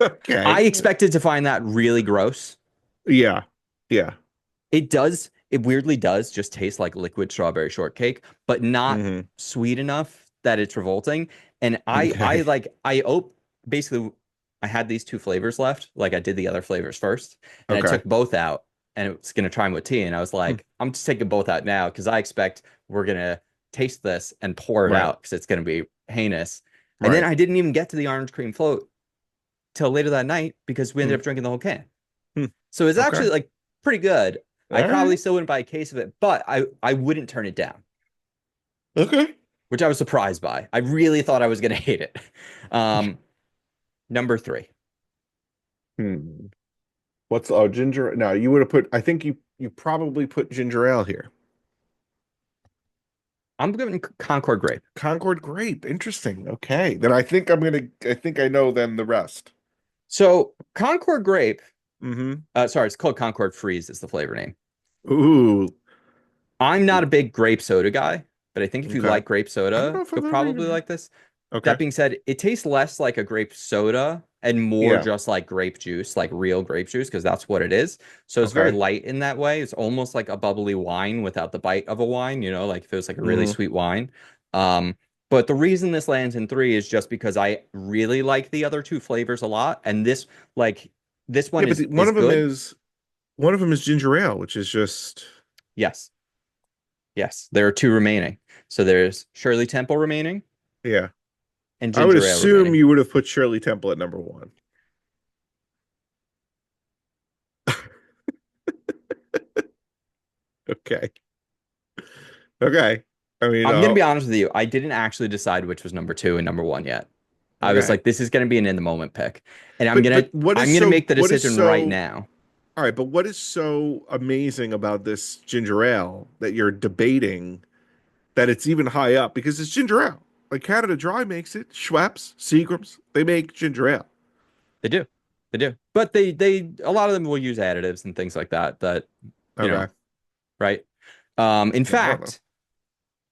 Okay. I expected to find that really gross. Yeah. Yeah. It weirdly does just taste like liquid strawberry shortcake, but not Mhm. sweet enough that it's revolting. And basically I had these 2 flavors left. Like I did the other flavors first, and I Okay. took both out and it was going to try them with tea. And I was like, I'm just taking both out now because I expect we're going to taste this and pour it Right. out because it's going to be heinous. And then Right. I didn't even get to the orange cream float till later that night because we ended up drinking the whole can. So it's actually like pretty good. I All probably right. still wouldn't buy a case of it, but I wouldn't turn it down, Okay. which I was surprised by. I really thought I was going to hate it. Number 3. What's ginger? No, you would have put. I think you you probably put ginger ale here. I'm giving Concord Grape. Concord grape. Interesting. Okay. Then I think I know then the rest. So Concord Grape, Mm-hmm. sorry, it's called Concord Freeze is the flavor name. Ooh. I'm not a big grape soda guy, but I think if you Okay. like grape I don't know soda, if you'll I've ever even probably had. like this. Okay. That being said, it tastes less like a grape soda and more Yeah. just like grape juice, like real grape juice, because that's what it is. So it's very Okay. light in that way. It's almost like a bubbly wine without the bite of a wine, like if it was like a really Mm-hmm. sweet wine. Um, but the reason this lands in three is just because I really like the other two flavors a lot. And like, this Yeah, one but is good. one of them is ginger ale, which is just Yes. Yes. There are two remaining. So there's Shirley Temple remaining yeah. and I would ginger ale assume remaining. you would have put Shirley Temple at number one. Okay. Okay. I mean, I'm gonna be honest with you. I didn't actually decide which was number two and number one yet. I was okay. like, this is gonna be an in the moment pick, and But I'm gonna make the decision right now. all right, but what is so amazing about this ginger ale that you're debating that it's even high up because it's ginger ale. Like Canada Dry makes it, Schweppes, Seagram's, they make ginger ale. They do, they do, but they a lot of them will use additives and things like that. You know, Okay. right? In Yeah, I don't know. fact,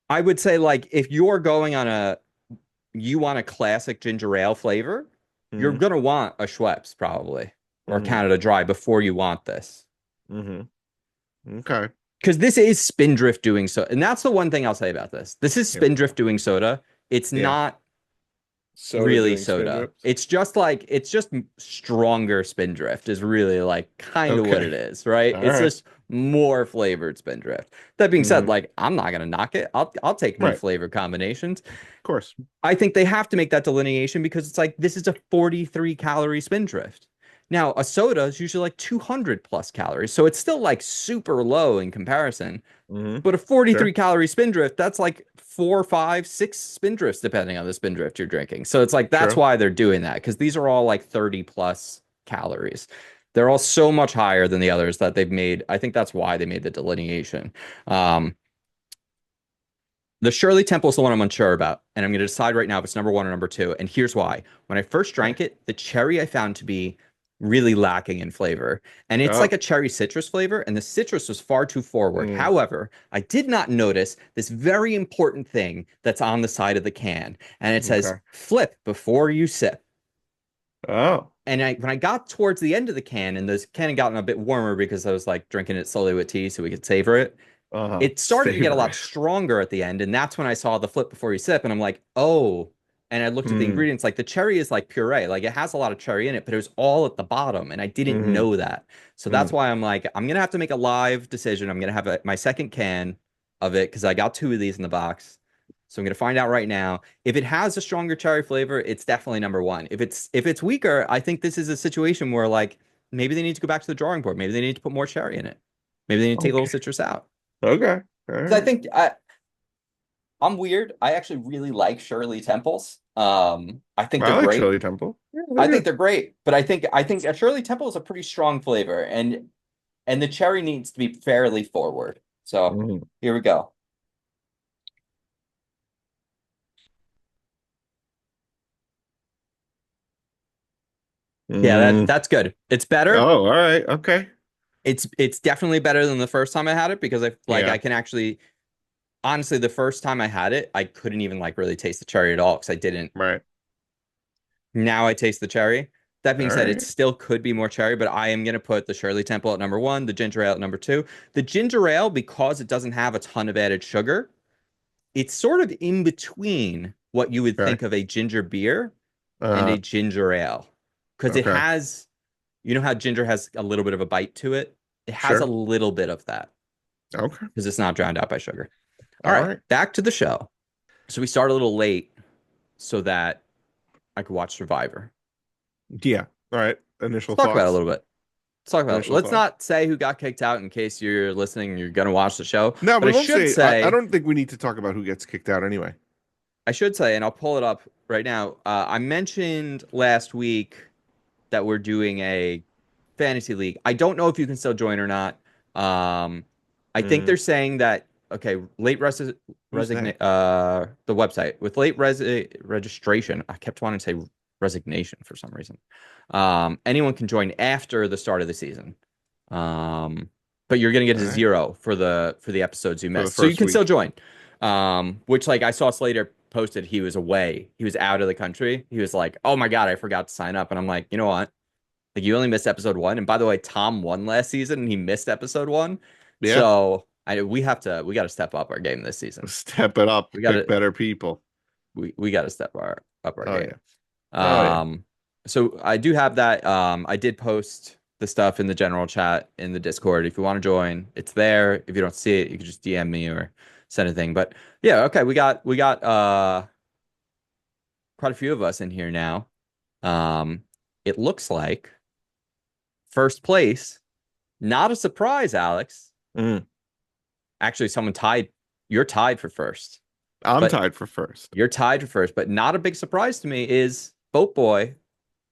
I would say like if you're going on you want a classic ginger ale flavor, you're Hmm. gonna want a Schweppes probably or Hmm. Canada Dry before you want this. Hmm. Okay. Because this is Spindrift doing so, and that's the one thing I'll say about this. This is Here we Spindrift go. doing soda. It's Yeah. not Soda really doing soda. Spindrift. It's just stronger Spindrift is really like kind of what Okay. it is, right? All It's right. just more flavored Spindrift. That being said, Hmm. like I'm not gonna knock it. I'll take new Right. flavor combinations. Of course. I think they have to make that delineation because it's like this is a 43 calorie Spindrift. Now, a soda is usually like 200 plus calories, so it's still like super low in comparison. Hmm. But a 43 Sure. calorie spindrift, that's like 4, 5, 6 spindrifts, depending on the spindrift you're drinking. So it's like that's Sure. why they're doing that, because these are all like 30 plus calories. They're all so much higher than the others that they've made. I think that's why they made the delineation. Um, the Shirley Temple is the one I'm unsure about, and I'm going to decide right now if it's number one or number two. And here's why. When I first Okay. drank it, the cherry I found to be really lacking in flavor. And it's like Oh. a cherry citrus flavor, and the citrus was far too forward. Mm. However, I did not notice this very important thing that's on the side of the can, and it says Okay. flip before you sip. Oh. And when I got towards the end of the can, and this can had gotten a bit warmer because I was like drinking it slowly with tea so we could savor it, Uh-huh. it started to get a Savor lot it. stronger at the end, and that's when I saw the flip before you sip, and I'm like, oh. And I looked at the Mm. ingredients, like the cherry is like puree, like it has a lot of cherry in it, but it was all at the bottom, and I didn't Hmm. know that. So that's Mm. why I'm like, I'm gonna have to make a live decision. I'm gonna have my second can of it because I got two of these in the box. So I'm gonna find out right now. If it has a stronger cherry flavor, it's definitely number one. If it's weaker, I think this is a situation where like maybe they need to go back to the drawing board. Maybe they need to put more cherry in it. Maybe they need to take a little Okay. citrus out. Okay. All Because I right. think I'm weird. I actually really like Shirley Temples. I think I they're like great. Shirley Temple. Yeah, I they're think good. they're great, but I think a Shirley Temple is a pretty strong flavor, and the cherry needs to be fairly forward. So Hmm. here we go. Yeah, Mm. that's good. It's better. Oh, all right. Okay. It's definitely better than the first time I had it because I Yeah. can actually honestly the first time I had it, I couldn't even like really taste the cherry at all because I didn't. Right. Now I taste the cherry. That All being said, it right. still could be more cherry, but I am going to put the Shirley Temple at number one, the ginger ale at number two. The ginger ale, because it doesn't have a ton of added sugar, it's sort of in between what you would Okay. think of a ginger beer and Uh, a ginger ale. Because it okay. has, you know how ginger has a little bit of a bite to it? It has a Sure. little bit of that Okay. because it's not drowned out by sugar. All All right, right. back to the show. So we start a little late so that I could watch Survivor. Yeah. All right. Initial Let's talk about it a thoughts. little bit. Let's talk about it. Initial Let's thoughts. not say who got kicked out in case you're listening and you're going to watch the show. No, But we won't say. I don't think we need to talk about who gets kicked out anyway. I should say, and I'll pull it up right now. I mentioned last week that we're doing a fantasy league. I don't know if you can still join or not. I think they're saying that okay, Who's that? the website with late registration. I kept wanting to say resignation for some reason. Anyone can join after the start of the season. But you're gonna get a All right. 0 for the episodes you For the missed. So you first can still week. join. Which like I saw Slater posted he was away. He was out of the country. He was like, "Oh my God, I forgot to sign up." And I'm like, "You know what? Like you only missed episode 1. And by the way, Tom won last season and he missed episode 1. Yeah. So we got to step up our game this season. Step it up. We got Pick to better people. we got to step up our Oh game. yeah. Oh yeah. So I do have that. I did post the stuff in the general chat in the Discord. If you want to join, it's there. If you don't see it, you can just DM me or send a thing. But yeah, okay, we got quite a few of us in here now. It looks like first place, not a surprise, Alex. Actually, someone tied. You're tied for first. I'm tied for first. You're tied for first, but not a big surprise to me is Boat Boy,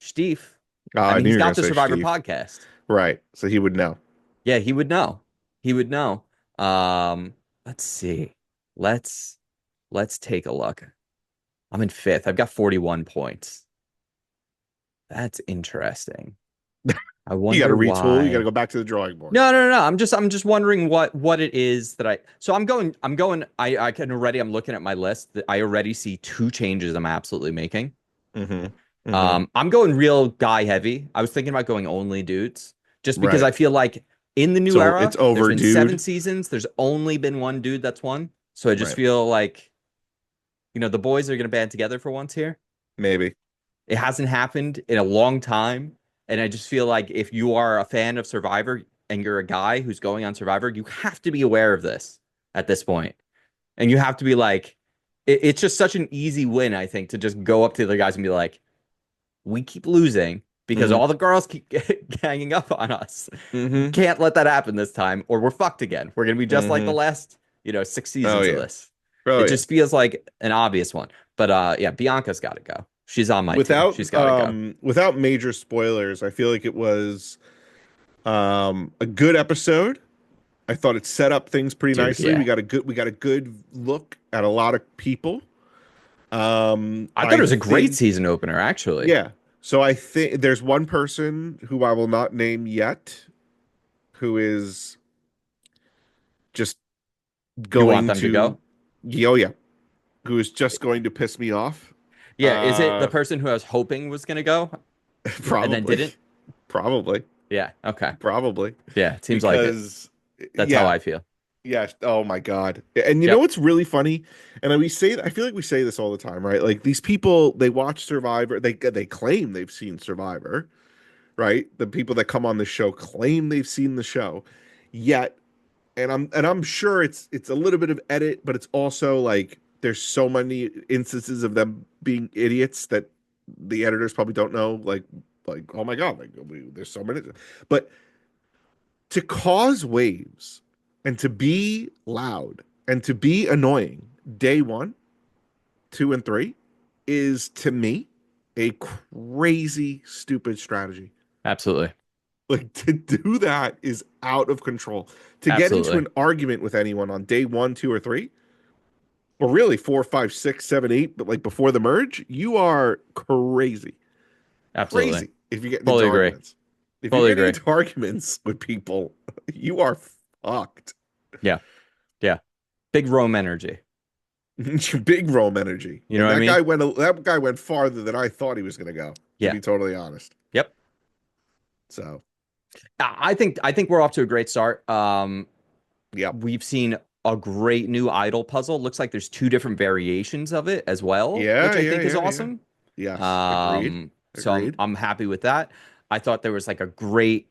Steve. I mean, knew he's you were got gonna the say Survivor Steve. podcast. Right. So he would know. Yeah, he would know. He would know. Let's see. Let's take a look. I'm in 5th. I've got 41 points. That's interesting. I wonder You got to why. retool. You got to go back to the drawing board. No. I'm just wondering what it is that I. So I'm going. I can already. I'm looking at my list. That I already see 2 changes I'm absolutely making. I'm going real guy heavy. I was thinking about going only dudes, just because Right. I feel like in the new era, it's over, there's been dude. 7 seasons. There's only been 1 dude that's won. So I just Right. feel like, the boys are gonna band together for once here. Maybe. It hasn't happened in a long time. And I just feel like if you are a fan of Survivor and you're a guy who's going on Survivor, you have to be aware of this at this point. And you have to be like, it's just such an easy win, I think, to just go up to the guys and be like, we keep losing because all the girls keep ganging up on us. Can't let that happen this time or we're fucked again. We're going to be just like the last, 6 seasons of this. It just feels like an obvious one. But yeah, Bianca's got to go. She's on my team. She's got to go. Without major spoilers, I feel like it was a good episode. I thought it set up things pretty nicely. Yeah. We got a good look at a lot of people. I thought it was a great season opener, actually. Yeah. So I think there's one person who I will not name yet, who is just going you want them to go? Oh yeah. Who is just going to piss me off. Yeah, is it the person who I was hoping was going to go? Probably. And then didn't? Probably. Yeah, okay. Probably. Yeah, it seems like it. That's how I feel. Yeah. Oh my God. And you know what's really funny? And I feel like we say this all the time, right? Like these people, they watch Survivor, they claim they've seen Survivor, right? The people that come on the show claim they've seen the show. Yet, and I'm sure it's a little bit of edit, but it's also like there's so many instances of them being idiots that the editors probably don't know. Like oh my God, there's so many. But to cause waves and to be loud and to be annoying day 1, 2, and 3 is to me a crazy stupid strategy. Absolutely. Like to do that is out of control. To get into an argument with anyone on day 1, 2, or 3, or really 4, 5, 6, 7, 8, but like before the merge, you are crazy. Absolutely. Crazy if you get into arguments. If you get into arguments with people, you are fucked. Yeah. Yeah. Big Rome energy. Big Rome energy. You know what I mean? That guy went farther than I thought he was going to go. To be totally honest. Yep. So, I think we're off to a great start. Yeah. We've seen a great new idol puzzle. Looks like there's 2 different variations of it as well, which I think is awesome. Yeah. Agreed. So I'm happy with that. I thought there was like a great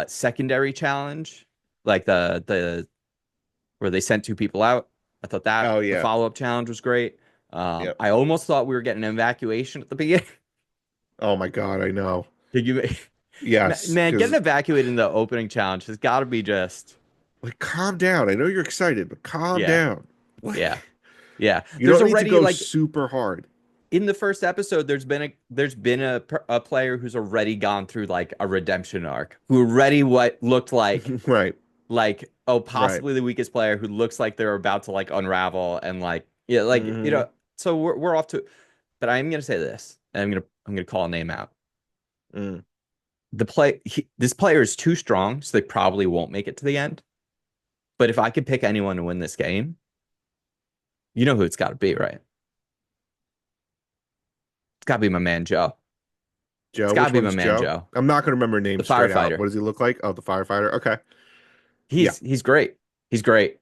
secondary challenge, like the where they sent 2 people out. I thought that the follow-up challenge was great. I almost thought we were getting an evacuation at the beginning. Oh my God, I know. Did you? Yes, man, getting evacuated in the opening challenge has got to be just like calm down. I know you're excited, but calm down. Like, yeah. You don't need to go super hard. In the first episode, there's been a player who's already gone through like a redemption arc, who already what looked like right. like, oh, possibly the weakest player who looks like they're about to like unravel and like, yeah, like, you know, so we're off to, but I'm going to say this, and I'm going to call a name out. This player is too strong, so they probably won't make it to the end. But if I could pick anyone to win this game, you know who it's got to be, right? It's got to be my man Joe. Joe, it's got to be my man Joe. I'm not going to remember names. The firefighter. Out. What does he look like? Oh, the firefighter. Okay. He's great. He's great.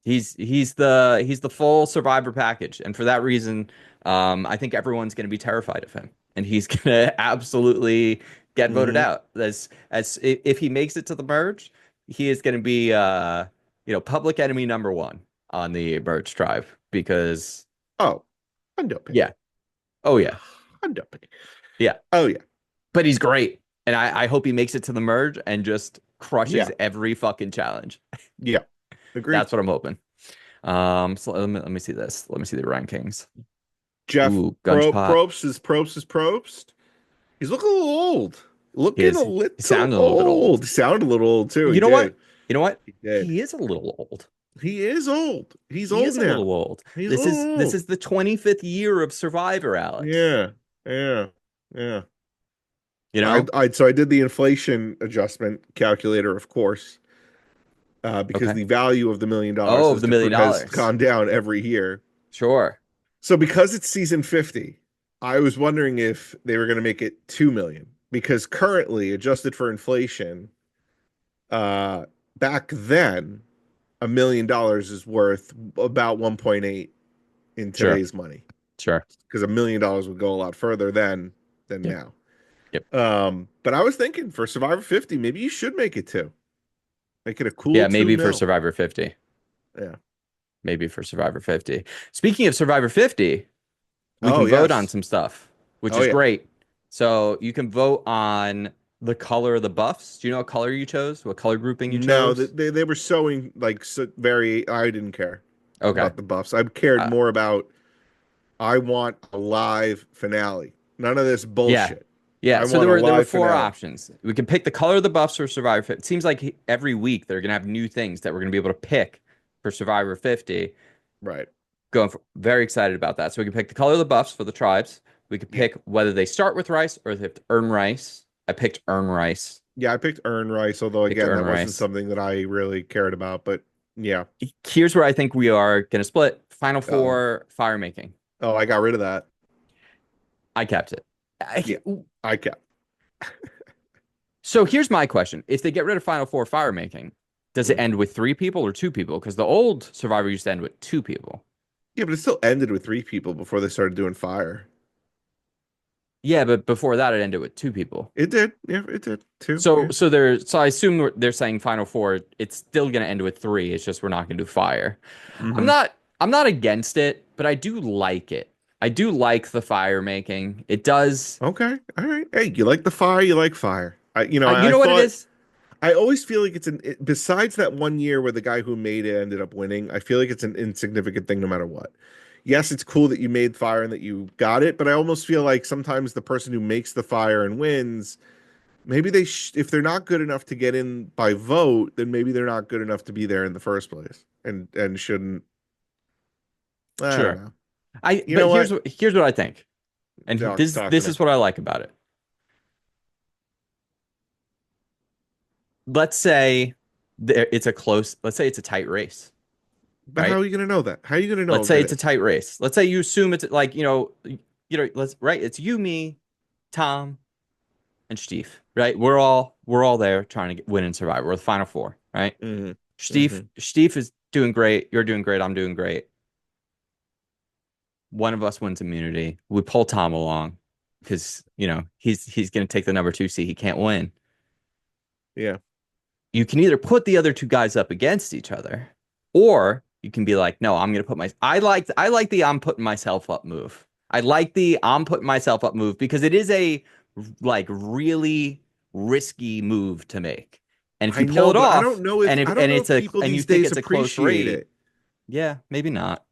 He's the full survivor package, and for that reason, I think everyone's going to be terrified of him, and he's going to absolutely get voted out. As if he makes it to the merge, he is going to be public enemy number 1 on the merge tribe because Undope. Yeah. Oh yeah. Undope. Yeah. Oh yeah. But he's great, and I hope he makes it to the merge and just crushes every fucking challenge. Yeah. Agreed. That's what I'm hoping. So let me see this. Let me see the rankings. Jeff Probst is Probst. He's looking a little old. Looking a little sounded a little bit old. He sounded a little old too. You know what? He is a little old. He is old. He's old now. A little old. This is the 25th year of Survivor, Alex. Yeah. You know, so I did the inflation adjustment calculator, of course, because the value of the $1 million has gone down every year. Sure. So because it's season 50, I was wondering if they were going to make it 2 million, because currently, adjusted for inflation, back then, $1 million is worth about 1.8 in today's money. Sure. Because $1 million would go a lot further than now. Yep. But I was thinking for Survivor 50, maybe you should make it 2. Make it a cool. Yeah, maybe for Survivor 50. Yeah. Maybe for Survivor 50. Speaking of Survivor 50, we can vote on some stuff, which is great. So you can vote on the color of the buffs. Do you know what color you chose? What color grouping you chose? No, they were showing like very. I didn't care about the buffs. I cared more about. I want a live finale. None of this bullshit. Yeah. So there were 4 options. We can pick the color of the buffs for Survivor 50. It seems like every week they're gonna have new things that we're gonna be able to pick for Survivor 50. Right. Very excited about that. So we can pick the color of the buffs for the tribes. We could pick whether they start with rice or if they have to earn rice. I picked earn rice. Yeah, I picked earn rice, although again, that wasn't something that I really cared about. But yeah. Here's where I think we are gonna split. Final 4 fire making. Oh, I got rid of that. I kept it. I kept. So here's my question. If they get rid of Final 4 fire making, does it end with 3 people or 2 people? Because the old Survivor used to end with 2 people. Yeah, but it still ended with 3 people before they started doing fire. Yeah, but before that, it ended with 2 people. It did. Yeah, it did. 2. So I assume they're saying Final 4. It's still going to end with 3. It's just we're not going to do fire. I'm not against it, but I do like it. I do like the fire making. It does. Okay. All right. Hey, you like the fire? You like fire. You know what it is? I always feel like besides that one year where the guy who made it ended up winning, I feel like it's an insignificant thing no matter what. Yes, it's cool that you made fire and that you got it, but I almost feel like sometimes the person who makes the fire and wins, maybe if they're not good enough to get in by vote, then maybe they're not good enough to be there in the first place and shouldn't. I don't know. Here's what I think. And this is what I like about it. Let's say it's a tight race. But right? How are you going to know that? How are you going to know? Let's say it's a tight race. Let's say you assume it's like, it's you, me, Tom, and Steve, right? We're all there trying to win and survive. We're the final 4, right? Mm-hmm. Steve is doing great. You're doing great. I'm doing great. One of us wins immunity. We pull Tom along because, he's going to take the number 2 seat. He can't win. Yeah. You can either put the other 2 guys up against each other, or you can be like, no, I'm going to put I like the I'm putting myself up move. I like the I'm putting myself up move because it is a really risky move to make. And if you pull it off, I don't know if you think it's a close rate. Yeah, maybe not.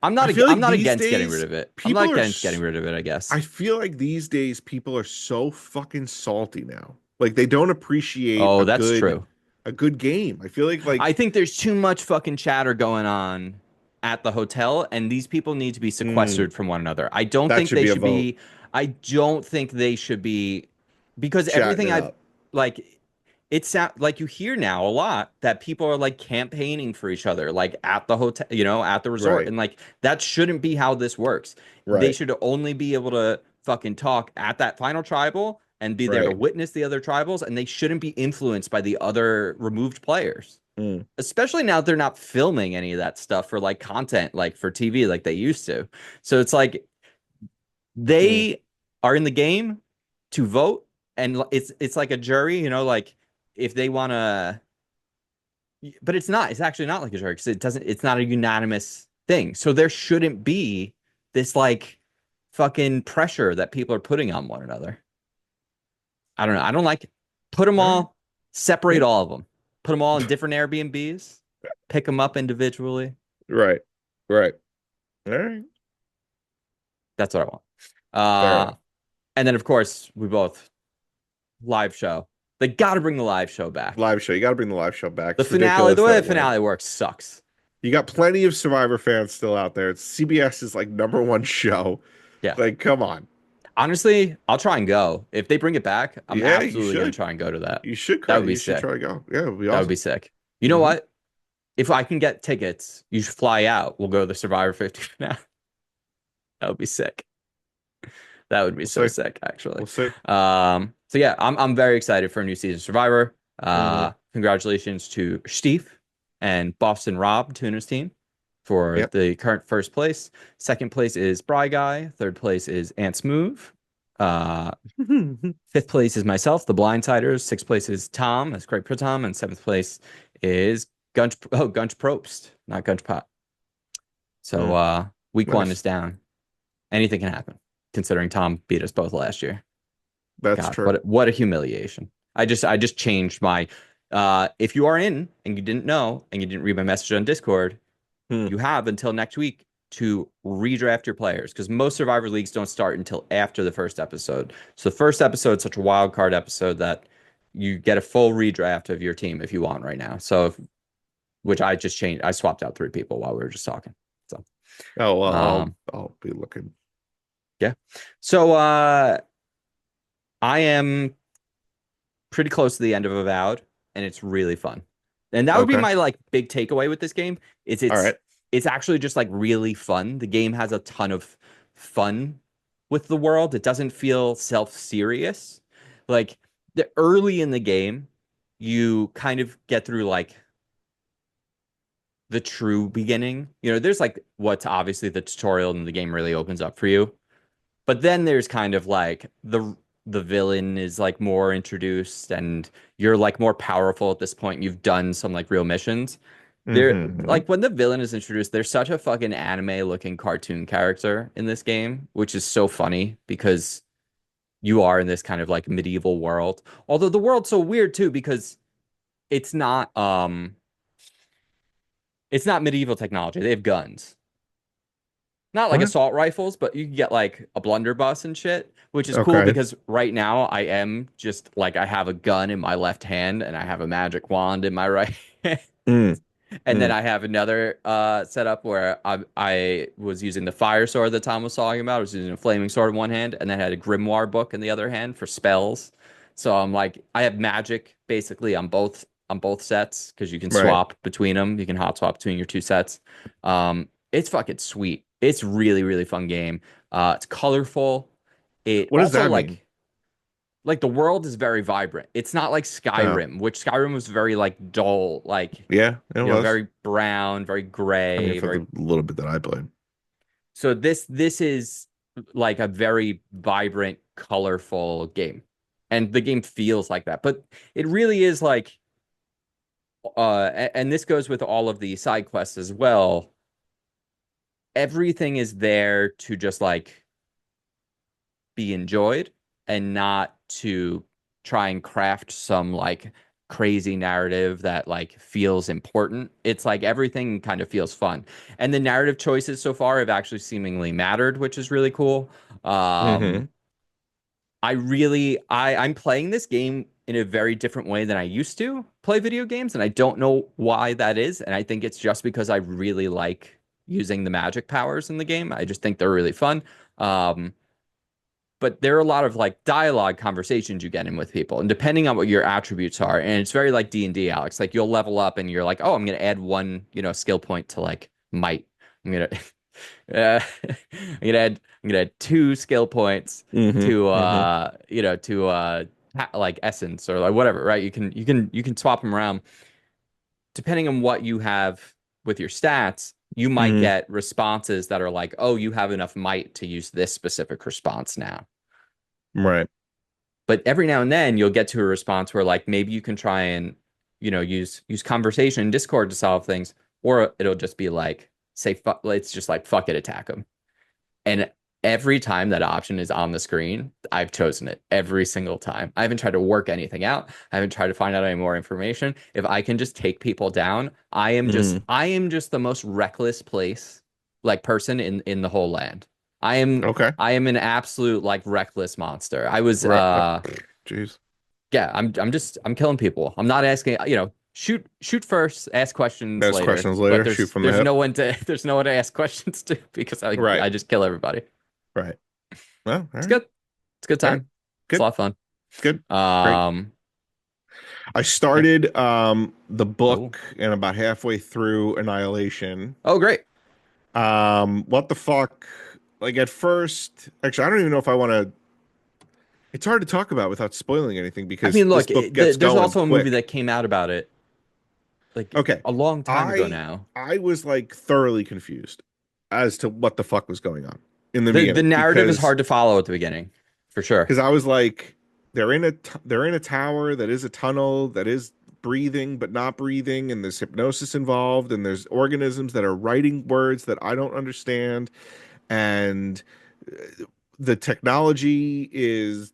I'm not against getting rid of it. I'm not against getting rid of it, I guess. I feel like these days people are so fucking salty now. Like they don't appreciate that's true. a good game. I feel like I think there's too much fucking chatter going on at the hotel, and these people need to be sequestered from one another. I don't that think should they be a should vote. be. I don't think they should be, because Chatting everything it I've up. like, it's like you hear now a lot that people are like campaigning for each other, like at the hotel, at the resort, Right. and like that shouldn't be how this works. They Right. should only be able to fucking talk at that final tribal and be there to Right. witness the other tribals, and they shouldn't be influenced by the other removed players. Mm. Especially now they're not filming any of that stuff for like content, like for TV, like they used to. So it's like Mm. they are in the game to vote, and it's like a jury, like if they want to, but it's not. It's actually not like a jury because it's not a unanimous thing. So there shouldn't be this like fucking pressure that people are putting on one another. I don't know. I don't like it. Put them All right. all, separate Yeah. all of them, put them all in different Airbnbs, pick them up individually. Right. Right. All right. That's what I want. Fair enough. And then of course we both live show. They got to bring the live show back. Live show. You got to bring the live show back. The It's finale, the ridiculous way that the finale works sucks. you got plenty of Survivor fans still out there. It's CBS's like #1 show. Yeah. Like, come on. Honestly, I'll try and go. If they bring it back, I'm Yeah, you absolutely going to should. try and go to that. You should. That would be you should sick. try to go. Yeah, it would be That awesome. would be sick. You know what? If I can get tickets, you should fly out. We'll go to the Survivor 50 finale. That would be sick. That would be so sick, actually. We'll see. So yeah, I'm very excited for a new season of Survivor. Congratulations to Steve and Boston Rob, Tuna's team, for the current first place. Second place is Bry Guy. Third place is Ants Move. Fifth place is myself, the Blindsiders. Sixth place is Tom, that's Craig Pritom, and seventh place is Gunch Probst, not Gunch Pot. So week one is down. Anything can happen, considering Tom beat us both last year. That's true. What a humiliation. I just changed my if you are in and you didn't know and you didn't read my message on Discord, you have until next week to redraft your players, because most Survivor leagues don't start until after the first episode. So the first episode is such a wild card episode that you get a full redraft of your team if you want right now. So which I just changed. I swapped out 3 people while we were just talking. So I'll be looking. Yeah. So I am pretty close to the end of Avowed, and it's really fun. And that would be my like big takeaway with this game. It's actually just like really fun. The game has a ton of fun with the world. It doesn't feel self-serious. Like the early in the game, you kind of get through like the true beginning. There's like what's obviously the tutorial, and the game really opens up for you. But then there's kind of like the villain is like more introduced, and you're like more powerful at this point. You've done some like real missions. Like when the villain is introduced, there's such a fucking anime looking cartoon character in this game, which is so funny because you are in this kind of like medieval world. Although the world's so weird too, because it's not medieval technology. They have guns. Not like assault rifles, but you can get like a blunderbuss and shit, which is cool because right now I am just like I have a gun in my left hand and I have a magic wand in my right hand. And then I have another setup where I was using the fire sword that Tom was talking about. I was using a flaming sword in one hand, and then I had a grimoire book in the other hand for spells. So I'm like, I have magic basically on both sets because you can swap between them. You can hot swap between your 2 sets. It's fucking sweet. It's really, really fun game. It's colorful. What does that mean? Like the world is very vibrant. It's not like Skyrim, which Skyrim was very like dull, like it was very brown, very gray, for the little bit that I played. So this is like a very vibrant, colorful game, and the game feels like that. But it really is like, and this goes with all of the side quests as well. Everything is there to just like be enjoyed, and not to try and craft some like crazy narrative that like feels important. It's like everything kind of feels fun. And the narrative choices so far have actually seemingly mattered, which is really cool. I'm playing this game in a very different way than I used to play video games, and I don't know why that is. And I think it's just because I really like using the magic powers in the game. I just think they're really fun. But there are a lot of like dialogue conversations you get in with people, and depending on what your attributes are, and it's very like D&D, Alex. Like you'll level up, and you're like, oh, I'm gonna add one, skill point to like might. I'm gonna, I'm gonna add 2 skill points to like essence or like whatever, right? You can swap them around depending on what you have with your stats. You might get responses that are like, oh, you have enough might to use this specific response now. Right. But every now and then you'll get to a response where like maybe you can try and, use conversation in Discord to solve things, or it'll just be like, say, fuck, it's just like, fuck it, attack them. And every time that option is on the screen, I've chosen it every single time. I haven't tried to work anything out. I haven't tried to find out any more information. If I can just take people down, I am just the most reckless person in the whole land. I am an absolute like reckless monster. I was jeez. Yeah, I'm killing people. I'm not asking, shoot first, ask questions later. But shoot from the hip. There's no one to ask questions to because I just kill everybody. Right. Well, it's good. It's a good time. Right. Good. It's a lot of fun. Good. I started the book and about halfway through Annihilation. Oh, great. What the fuck? Like at first, actually, I don't even know if I want to. It's hard to talk about without spoiling anything because look, this book gets there's going also quick. A movie that came out about it, like a long time ago now. I was like thoroughly confused as to what the fuck was going on in the beginning. The narrative is hard to follow at the beginning, for sure. Because I was like, they're in a tower that is a tunnel that is breathing but not breathing, and there's hypnosis involved, and there's organisms that are writing words that I don't understand, and the technology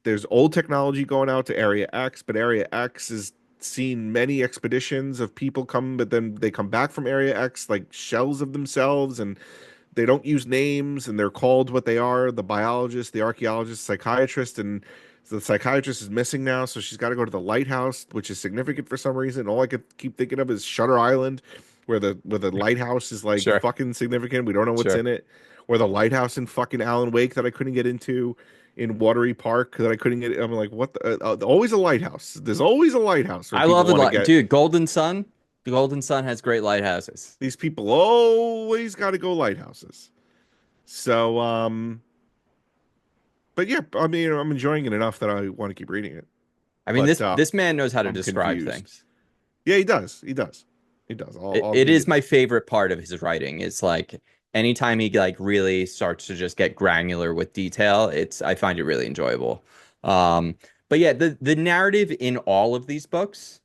there's old technology going out to Area X, but Area X has seen many expeditions of people come, but then they come back from Area X like shells of themselves, and they don't use names, and they're called what they are: the biologist, the archaeologist, psychiatrist, and the psychiatrist is missing now, so she's got to go to the lighthouse, which is significant for some reason. All I could keep thinking of is Shutter Island, where the lighthouse is like fucking significant. We don't know what's in it. Or the lighthouse in fucking Alan Wake that I couldn't get into, in Watery Park that I couldn't get. I'm like, what? Always a lighthouse. There's always a lighthouse. I love it, dude. Golden Sun. The Golden Sun has great lighthouses. These people always got to go lighthouses. So, but yeah, I mean, I'm enjoying it enough that I want to keep reading it. I mean, this man knows how to describe things. Yeah, he does. He does. It is my favorite part of his writing. It's like anytime he like really starts to just get granular with detail, I find it really enjoyable. But yeah, the narrative in all of these books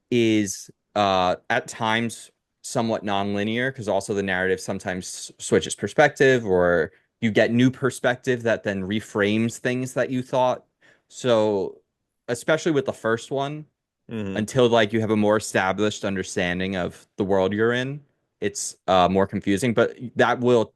is at times somewhat non-linear, because also the narrative sometimes switches perspective, or you get new perspective that then reframes things that you thought. So especially with the first one, until like you have a more established understanding of the world you're in, it's more confusing, but that will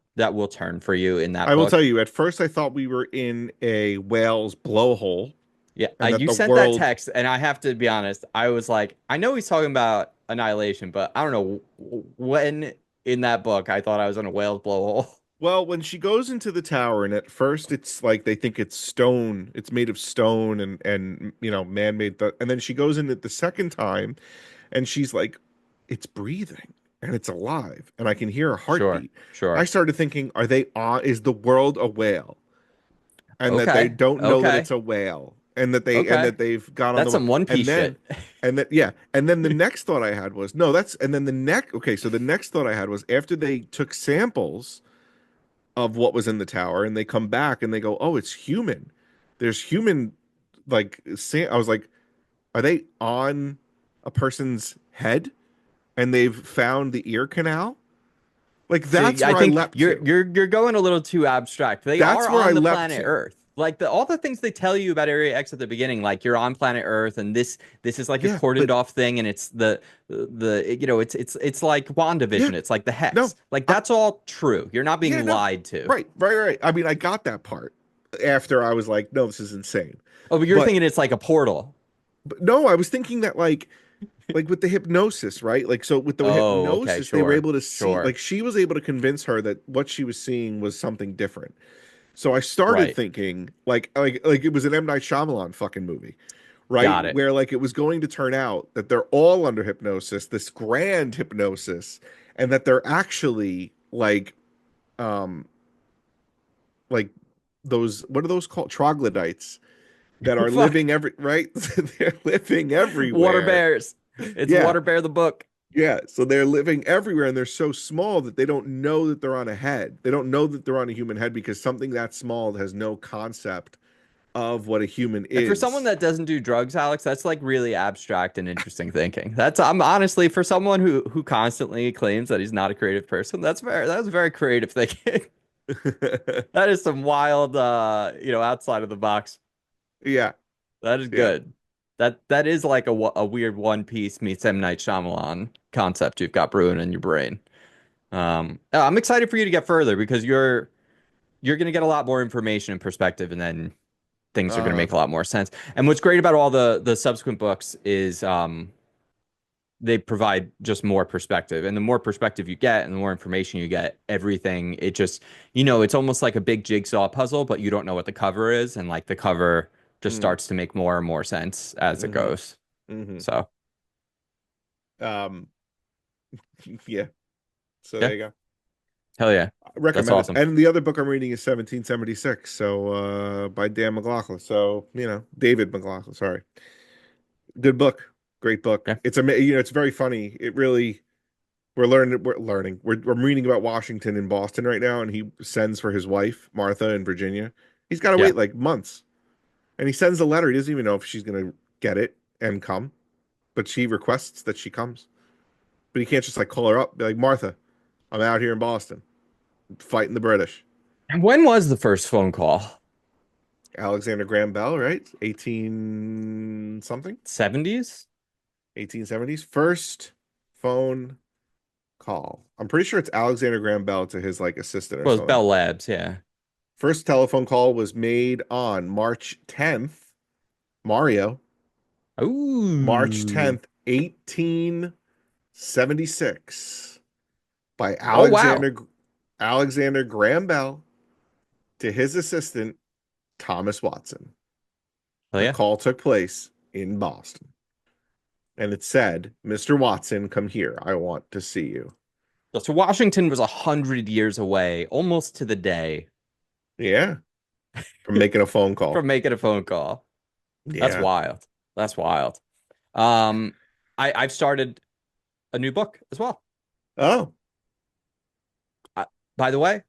turn for you in that book. I will tell you, at first I thought we were in a whale's blowhole. Yeah, you sent that text, and I have to be honest, I was like, I know he's talking about Annihilation, but I don't know when in that book I thought I was in a whale's blowhole. Well, when she goes into the tower, and at first it's like they think it's stone, it's made of stone and man-made, and then she goes in it the second time, and she's like, it's breathing and it's alive, and I can hear a heartbeat. Sure. I started thinking, is the world a whale? And that they don't know that it's a whale, and that they've got on that's some One Piece shit. And then the next thought I had was so the next thought I had was, after they took samples of what was in the tower, and they come back and they go, oh, it's human. There's human, like, I was like, are they on a person's head and they've found the ear canal? Like, that's where I leapt you're going a little too abstract. They are on the planet Earth. Like all the things they tell you about Area X at the beginning, like you're on planet Earth, and this is like a cordoned off thing, and it's it's like WandaVision. It's like the hex. No, like that's all true. You're not being lied to. Right. I mean, I got that part after I was like, no, this is insane. Oh, but you're thinking it's like a portal. But no, I was thinking that like with the hypnosis, right? Like so with the Oh, okay, hypnosis, they were sure, able to see sure, like she was able to convince her that what she was seeing was something different. So I started right, thinking like it was an M. Night Shyamalan fucking movie, right? got it. Where like it was going to turn out that they're all under hypnosis, this grand hypnosis, and that they're actually um like those what are those called? Troglodytes that are Fuck, living every right? They're living Water everywhere. Bears. It's Yeah. Water Bear the book. Yeah, so they're living everywhere and they're so small that they don't know that they're on a head. They don't know that they're on a human head because something that small has no concept of what a human And for someone is. that doesn't do drugs, Alex, that's like really abstract and interesting thinking. That's I'm honestly for someone who constantly claims that he's not a creative person, that's very creative thinking. That is some wild outside of the box. Yeah, That is yeah. good. That is like a weird One Piece meets M. Night Shyamalan concept you've got brewing in your brain. I'm excited for you to get further because you're going to get a lot more information and perspective, and then things are going to Uh, make a lot more sense. And what's great about all the subsequent books is they provide just more perspective. And the more perspective you get and the more information you get, everything, it just, it's almost like a big jigsaw puzzle, but you don't know what the cover is. And like the cover just mm, starts to make more and more sense as it hmm goes. hmm So, Um, yeah. So yeah, there you go. hell yeah. I That's recommend it. awesome. And the other book I'm reading is 1776. So by Dan McLaughlin. So, David McLaughlin, sorry. Good book. Great book. Yeah. It's it's very funny. It really we're reading about Washington in Boston right now, and he sends for his wife Martha in Virginia. He's got to Yeah. wait like months, and he sends a letter. He doesn't even know if she's gonna get it and come, but she requests that she comes. But he can't just like call her up, be like, Martha, I'm out here in Boston fighting the British. And when was the first phone call? Alexander Graham Bell, right? 18 something, 70s? 1870s. First phone call. I'm pretty sure it's Alexander Graham Bell to his like assistant or Well, it was something. Bell Labs, yeah. First telephone call was made on March 10th, Mario, March Ooh. 10th, 1876 by Oh, wow. Alexander Graham Bell to his assistant Thomas Watson. Oh, The yeah. call took place in Boston. And it said, "Mr. Watson, come here. I want to see you." So Washington was 100 years away, almost to the day, Yeah, from making a phone call. from making a phone call. That's Yeah. wild. That's wild. Um, I've started a new book as well. Oh, By the way,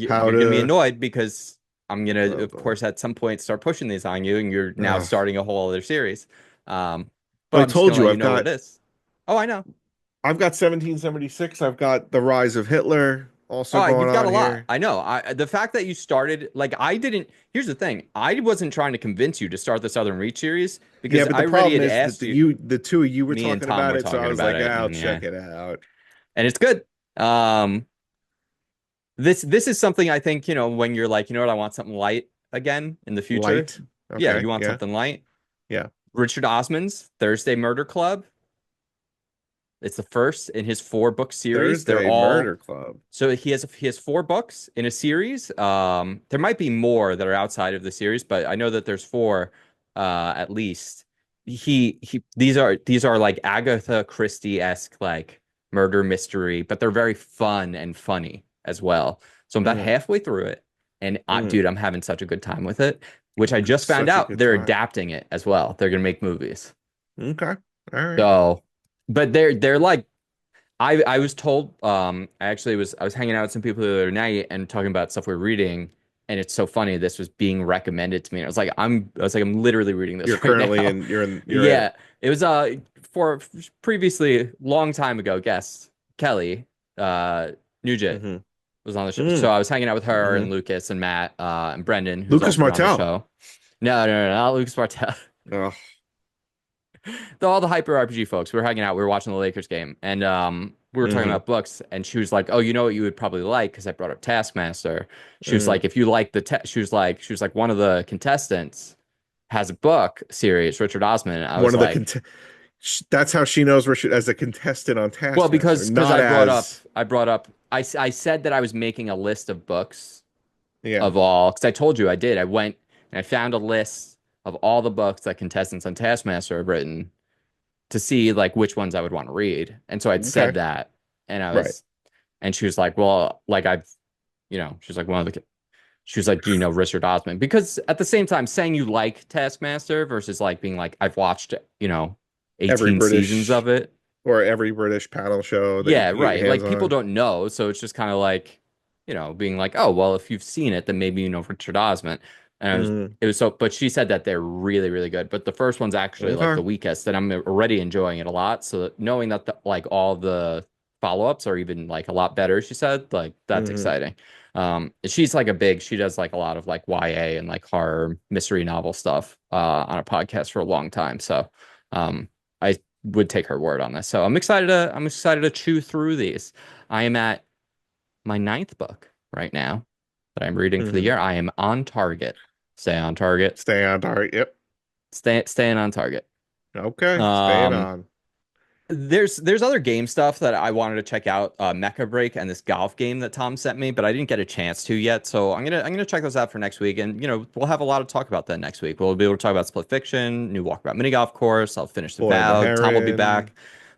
how you're gonna be to annoyed because I'm gonna, oh of boy. course, at some point start pushing these on you, and you're now Ugh. starting a whole other series. But I I'm just told gonna you let you know what it is. Oh, I know. I've got 1776. I've got the rise of Hitler also Oh, going you've got on a lot. here. I know. The fact that you started like I didn't. Here's the thing. I wasn't trying to convince you to start the Southern Reach series Yeah, because but I the already problem had is that asked you. the two of you were Me and talking Tom about were it, so I talking was about like, it, I'll and yeah, check it out. and it's good. Um, this is something I think when you're like, what, I want something light again in the future. Light. Yeah, Okay. you want Yeah. something light. Yeah. Richard Osman's Thursday Murder Club. It's the first in his 4-book series. They're Thursday all Murder Club. so he has 4 books in a series. There might be more that are outside of the series, but I know that there's 4 at least. He these are like Agatha Christie-esque like murder mystery, but they're very fun and funny as well. So I'm about Mm, halfway through it, and mm. dude, I'm having such a good time with it, which I just found Such a out good they're time. adapting it as well. They're gonna make movies. Okay. All right. So, but they're like I was told I was hanging out with some people the other night and talking about stuff we're reading, and it's so funny this was being recommended to me. I was like I'm literally reading this You're right currently now. you're in Yeah, it. it was for previously long time ago guest Kelly Nugent Mm-hmm. was on the show. So Mm, I was hanging out with her mm-hmm. and Lucas and Matt and Brendan who's Lucas also been on the Martel. show. No, no, no, not Lucas Martel. Oh, All the hyper RPG folks. We were hanging out. We were watching the Lakers game, and we were talking mm-hmm. about books. And she was like, "Oh, you know what you would probably like?" Because I brought up Taskmaster. She was Mm, like, "If you like she was like one of the contestants has a book series, Richard Osman. And I One was of like, the that's how she knows Richard as a contestant on Taskmaster. well, because not I brought up, I said that I was making a list of books yeah. of all, because I told you I did. I went and I found a list of all the books that contestants on Taskmaster have written to see like which ones I would want to read. And so I'd said Okay. that, and Right. and she was like, well, like she's like she was like, do you know Richard Osman? Because at the same time, saying you like Taskmaster versus like being like, I've watched, Every 18 seasons British of it. or every British panel show that Yeah, you can get right. your hands Like people on. don't know, so it's just kind of like, being like, oh, well, if you've seen it, then maybe you know Richard Osman. And Mm. it was so, but she said that they're really, really good. But the first one's actually like Okay. the weakest, and I'm already enjoying it a lot. So knowing that like all the follow-ups are even like a lot better, she said, like that's exciting. She's like she does like a lot of like YA and like horror mystery novel stuff on a podcast for a long time. So I would take her word on this. So I'm excited to chew through these. I am at my 9th book right now that I'm reading for the year. I am on target. Stay on target. Stay on target. Yep. Staying on target. Okay. Staying Um, on. there's other game stuff that I wanted to check out, Mecha Break and this golf game that Tom sent me, but I didn't get a chance to yet. So I'm gonna check those out for next week, and we'll have a lot to talk about that next week. We'll be able to talk about Split Fiction, new Walkabout mini golf course. I'll finish the Boy and the Avowed. Tom will be Heron. back.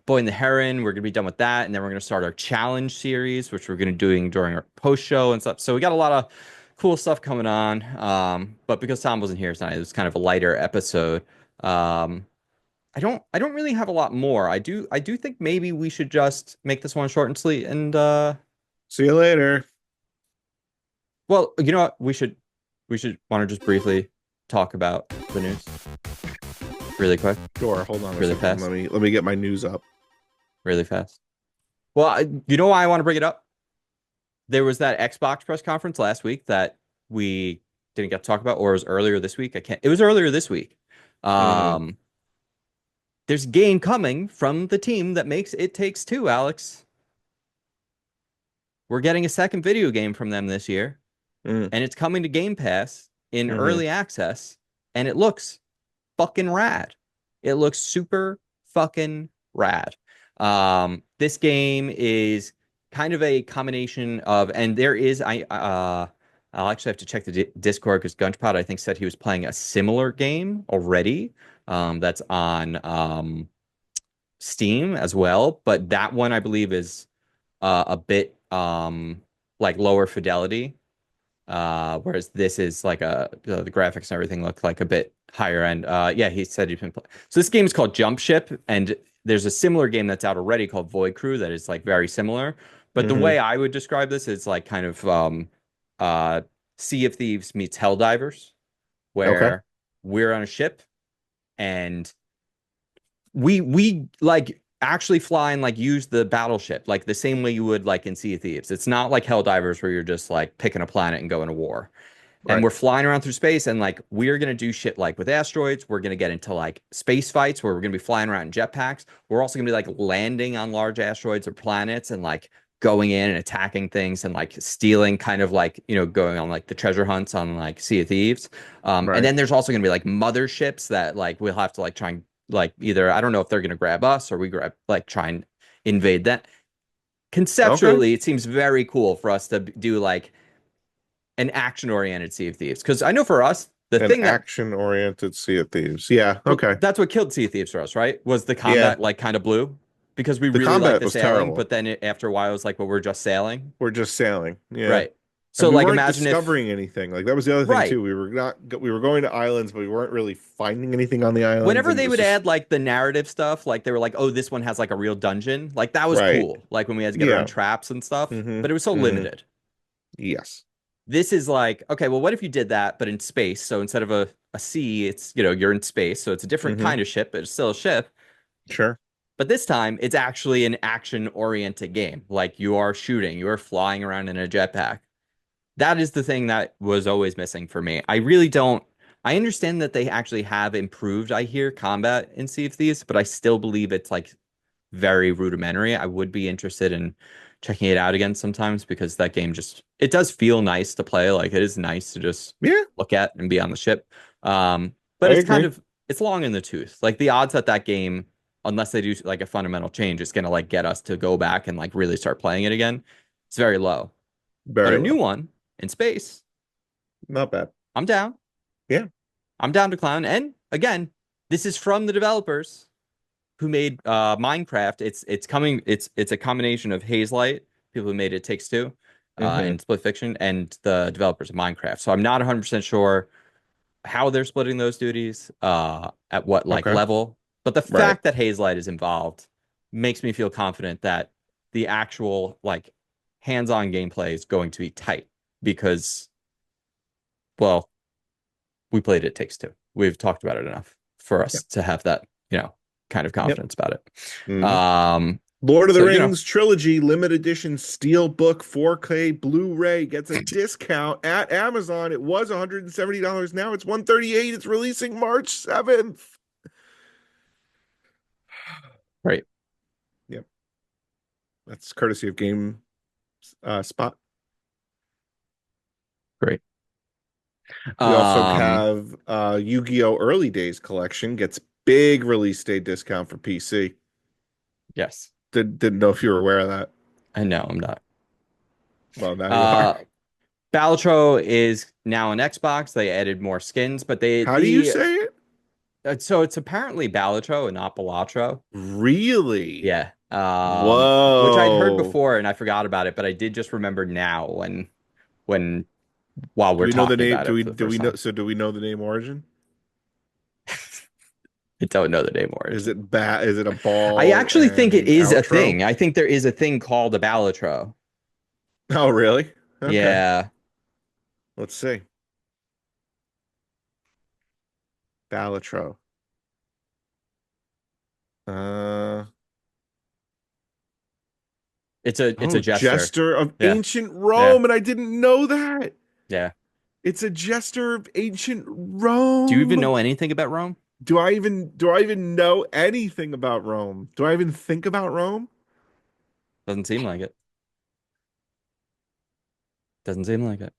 Boy and the Heron. We're gonna be done with that, and then we're gonna start our challenge series, which we're gonna be doing during our post show and stuff. So we got a lot of cool stuff coming on. But because Tom wasn't here tonight, it was kind of a lighter episode. I don't really have a lot more. I do think maybe we should just make this one short and sweet and See you later. well, you know what? We should want to just briefly talk about the news. Really quick, Sure. Hold on. Really a second. fast. Let me get my news up. really fast. Well, you know why I want to bring it up? There was that Xbox press conference last week that we didn't get to talk about, or it was earlier this week. It was earlier this week. There's a game coming from the team that makes It Takes Two, Alex. We're getting a second video game from them this year, and it's coming to Game Pass in early access, and it looks fucking rad. It looks super fucking rad. This game is kind of a combination of, and there is, I'll actually have to check the Discord because Gunchpod, I think, said he was playing a similar game already. That's on Steam as well, but that one I believe is a bit like lower fidelity, whereas this is like the graphics and everything look like a bit higher end. Yeah, he said he's been playing. So this game is called Jump Ship, and there's a similar game that's out already called Void Crew that is like very similar. But the way I would describe this is like kind of Sea of Thieves meets Helldivers, where we're on a ship and we like actually fly and like use the battleship like the same way you would like in Sea of Thieves. It's not like Helldivers where you're just like picking a planet and going to war. And we're flying around through space, and like we're gonna do shit like with asteroids. We're gonna get into like space fights where we're gonna be flying around in jetpacks. We're also gonna be like landing on large asteroids or planets and like going in and attacking things and like stealing, kind of like going on like the treasure hunts on like Sea of Thieves. And then there's also gonna be like motherships that like we'll have to like try and like either I don't know if they're gonna grab us or we try and invade that. Conceptually, it seems very cool for us to do like an action-oriented Sea of Thieves, because I know for us action-oriented Sea of Thieves. Yeah, okay. That's what killed Sea of Thieves for us, right? Was the combat like kind of blue, because we really liked the sailing, terrible. but then after a while it was like, well, we're just sailing. We're just sailing, yeah. Right. So like, imagine discovering anything. Like that was the other thing too. We were going to islands, but we weren't really finding anything on the island. Whenever they would add like the narrative stuff, like they were like, oh, this one has like a real dungeon. Like that was cool. Like when we had to get around traps and stuff, but it was so limited. Yes. This is like, okay, well, what if you did that, but in space? So instead of a sea, it's, you're in space. So it's a different kind of ship, but it's still a ship. Sure. But this time, it's actually an action-oriented game. Like, you are shooting, you are flying around in a jetpack. That is the thing that was always missing for me. I understand that they actually have improved, I hear, combat in Sea of Thieves, but I still believe it's, like, very rudimentary. I would be interested in checking it out again sometimes, because that game it does feel nice to play. Like, it is nice to just look at and be on the ship. But I it's kind agree. of it's long in the tooth. Like the odds that that game, unless they do like a fundamental change, is gonna like get us to go back and like really start playing it again. It's very low. But Very a new low. one in space, Not bad. I'm down. Yeah. I'm down to clown. And again, this is from the developers who made Minecraft. It's coming. It's a combination of Hazelight, people who made It Takes Two, Mm-hmm. and Split Fiction, and the developers of Minecraft. So I'm not 100% sure how they're splitting those duties, at what like Okay. level. But the Right. fact that Hazelight is involved makes me feel confident that the actual like hands-on gameplay is going to be tight because, well, we played It Takes Two. We've talked about it enough for Yeah. us to have that, kind of Yep. confidence about it. Mhm. Um, Lord of the so, Rings trilogy limited edition Steelbook 4K Blu-ray gets a discount at Amazon. It was $170. Now it's $138. It's releasing March 7th. right. Yep. That's courtesy of Game Spot. Great. We also have Yu-Gi-Oh! Early Days collection gets big release day discount for PC. Yes. Didn't know if you were aware of that. I know I'm not. Well, now you are. Balatro is now on Xbox. They added more skins, but How do you say it? so it's apparently Balatro and not Balatro. Really? Yeah. Which I'd heard Whoa. before and I forgot about it, but I did just remember now when while Do we're we know the talking name? about it for the Do we first know? time. So do we know the name origin? I don't know the name Is origin. it Is it a I ball actually think it and is a outro? thing. I think there is a thing called a Balatro. Oh, really? Okay. Yeah. Let's see. Balatro. Uh It's a oh, gesture. Jester of Yeah. Ancient Yeah. Rome, and I didn't know that. Yeah. It's a Jester of Ancient Do you even Rome. know anything about Rome? Do I even know anything about Rome? Do I even think about Rome? Doesn't seem like it. Doesn't seem like it.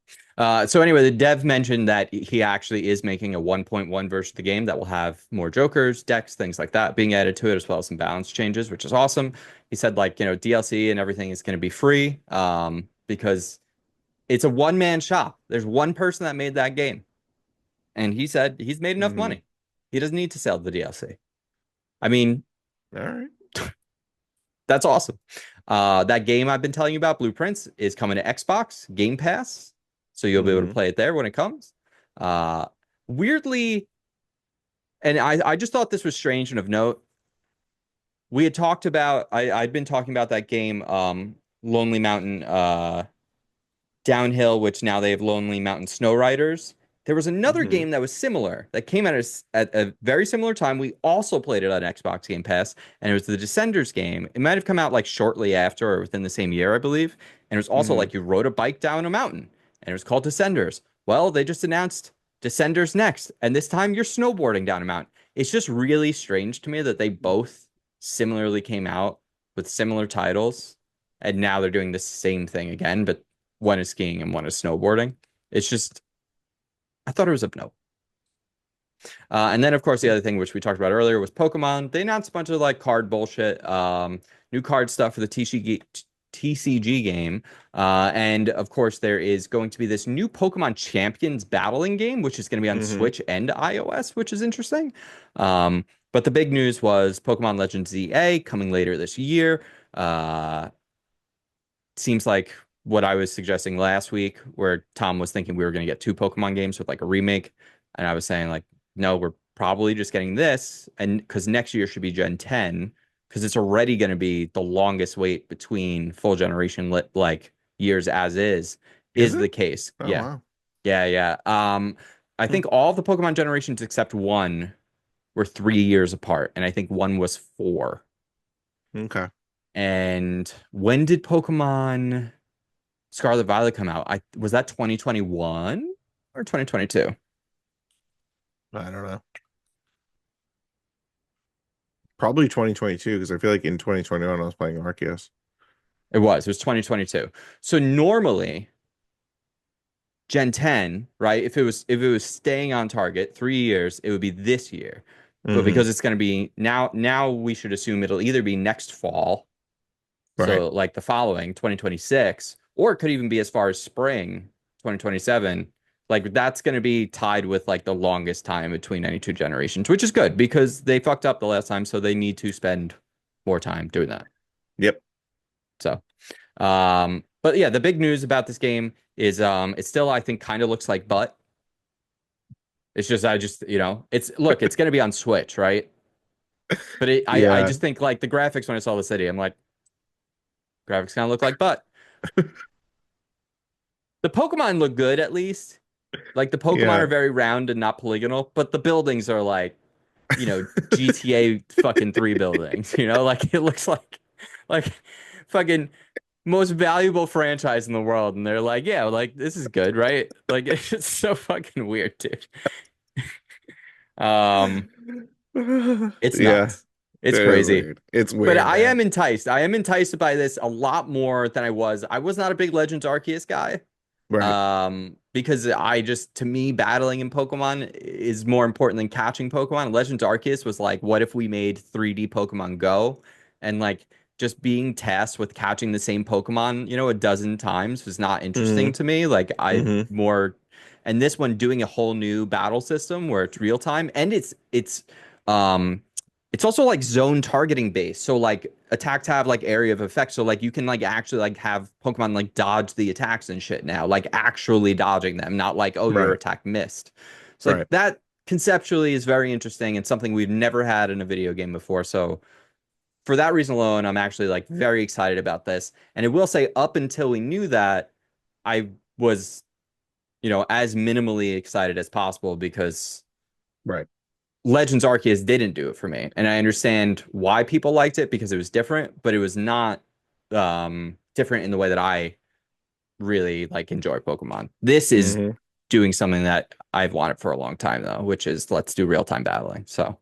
So anyway, the dev mentioned that he actually is making a 1.1 version of the game that will have more jokers, decks, things like that being added to it, as well as some balance changes, which is awesome. He said like, DLC and everything is going to be free, because it's a one-man shop. There's one person that made that game. And he said he's made enough Mm-hmm. money. He doesn't need to sell the DLC. I mean, All right. that's awesome. That game I've been telling you about, Blueprints, is coming to Xbox Game Pass, so you'll be able to Mm-hmm. play it there when it comes. Weirdly, and I just thought this was strange and of note. We had talked about I'd been talking about that game, Lonely Mountain Downhill, which now they have Lonely Mountain Snow Riders. There was another Mm-hmm. game that was similar that came out at a very similar time. We also played it on Xbox Game Pass, and it was the Descenders game. It might have come out like shortly after or within the same year, I believe. And it was also Mm-hmm. like you rode a bike down a mountain, and it was called Descenders. Well, they just announced Descenders next, and this time you're snowboarding down a mountain. It's just really strange to me that they both similarly came out with similar titles, and now they're doing the same thing again, but one is skiing and one is snowboarding. It's just, I thought it was of note. And then, of course, the other thing which we talked about earlier was Pokemon. They announced a bunch of like card bullshit, new card stuff for the TCG game. And of course, there is going to be this new Pokemon Champions battling game, which is going to be on Mm-hmm. Switch and iOS, which is interesting. But the big news was Pokemon Legends ZA coming later this year. Seems like what I was suggesting last week, where Tom was thinking we were going to get two Pokemon games with like a remake. And I was saying, like, no, we're probably just getting this. And because next year should be Gen 10, because it's already going to be the longest wait between full generation like years as is Is the it? case. Oh, Yeah. wow. Yeah. Yeah. I Hmm. think all the Pokemon generations except one were 3 years apart. And I think one was 4. Okay. And when did Pokemon Scarlet Violet come out? Was that 2021 or 2022? I don't know. Probably 2022 because I feel like in 2021 I was playing Arceus. It was 2022. So normally Gen 10, right? If it was staying on target 3 years, it would be this year. But because it's going to be now we should assume it'll either be next fall, Right. so like the following 2026, or it could even be as far as spring 2027. Like that's going to be tied with like the longest time between any two generations, which is good because they fucked up the last time, so they need to spend more time doing that. Yep. So, but yeah, the big news about this game is it still I think kind of looks like butt. It's just it's going to be on Switch, right? But I Yeah. just think like the graphics when I saw the city, I'm like, graphics kind of look like butt. The Pokemon look good at least. Like the Pokemon Yeah. are very round and not polygonal, but the buildings are like, GTA fucking 3 buildings, like it looks like fucking most valuable franchise in the world. And they're like, yeah, like this is good, right? Like it's just so fucking weird, dude. It's Yeah. nuts. It's It is crazy. weird. It's But weird. I man. am enticed. I am enticed by this a lot more than I was. I was not a big Legends Arceus guy. Right. Because to me, battling in Pokemon is more important than catching Pokemon. Legends Arceus was like, what if we made 3D Pokemon Go? And like just being tasked with catching the same Pokemon, a dozen times was not interesting to me. Like and this one doing a whole new battle system where it's real time and it's also like zone targeting based. So like attacks have like area of effect. So like you can like actually like have Pokemon like dodge the attacks and shit now, like actually dodging them, not like, oh, your Right. attack missed. So like Right. that conceptually is very interesting and something we've never had in a video game before. So for that reason alone, I'm actually like very excited about this. And I will say up until we knew that, I was, as minimally excited as possible because Right. Legends Arceus didn't do it for me. And I understand why people liked it because it was different, but it was not different in the way that I really like enjoy Pokemon. This is doing something that I've wanted for a long time though, which is let's do real-time battling. So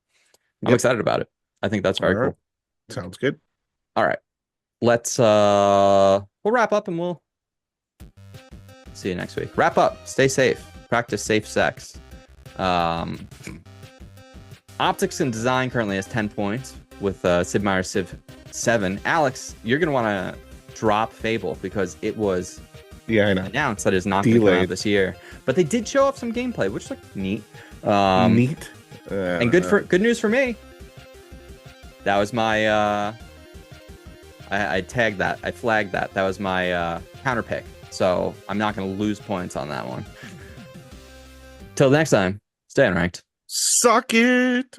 I'm excited about it. I think that's very All right. cool. Sounds good. All right. Let's we'll wrap up and we'll see you next week. Wrap up. Stay safe. Practice safe sex. Optics and Design currently has 10 points with Sid Meier's Civ 7. Alex, you're going to want to drop Fable because it was Yeah, I know. announced that it's not going to come out this year. But they did show off some gameplay, which looked neat. Neat. And good news for me. That was my I tagged that. I flagged that. That was my counter pick. So I'm not going to lose points on that one. Till next time, stay unranked. Suck it.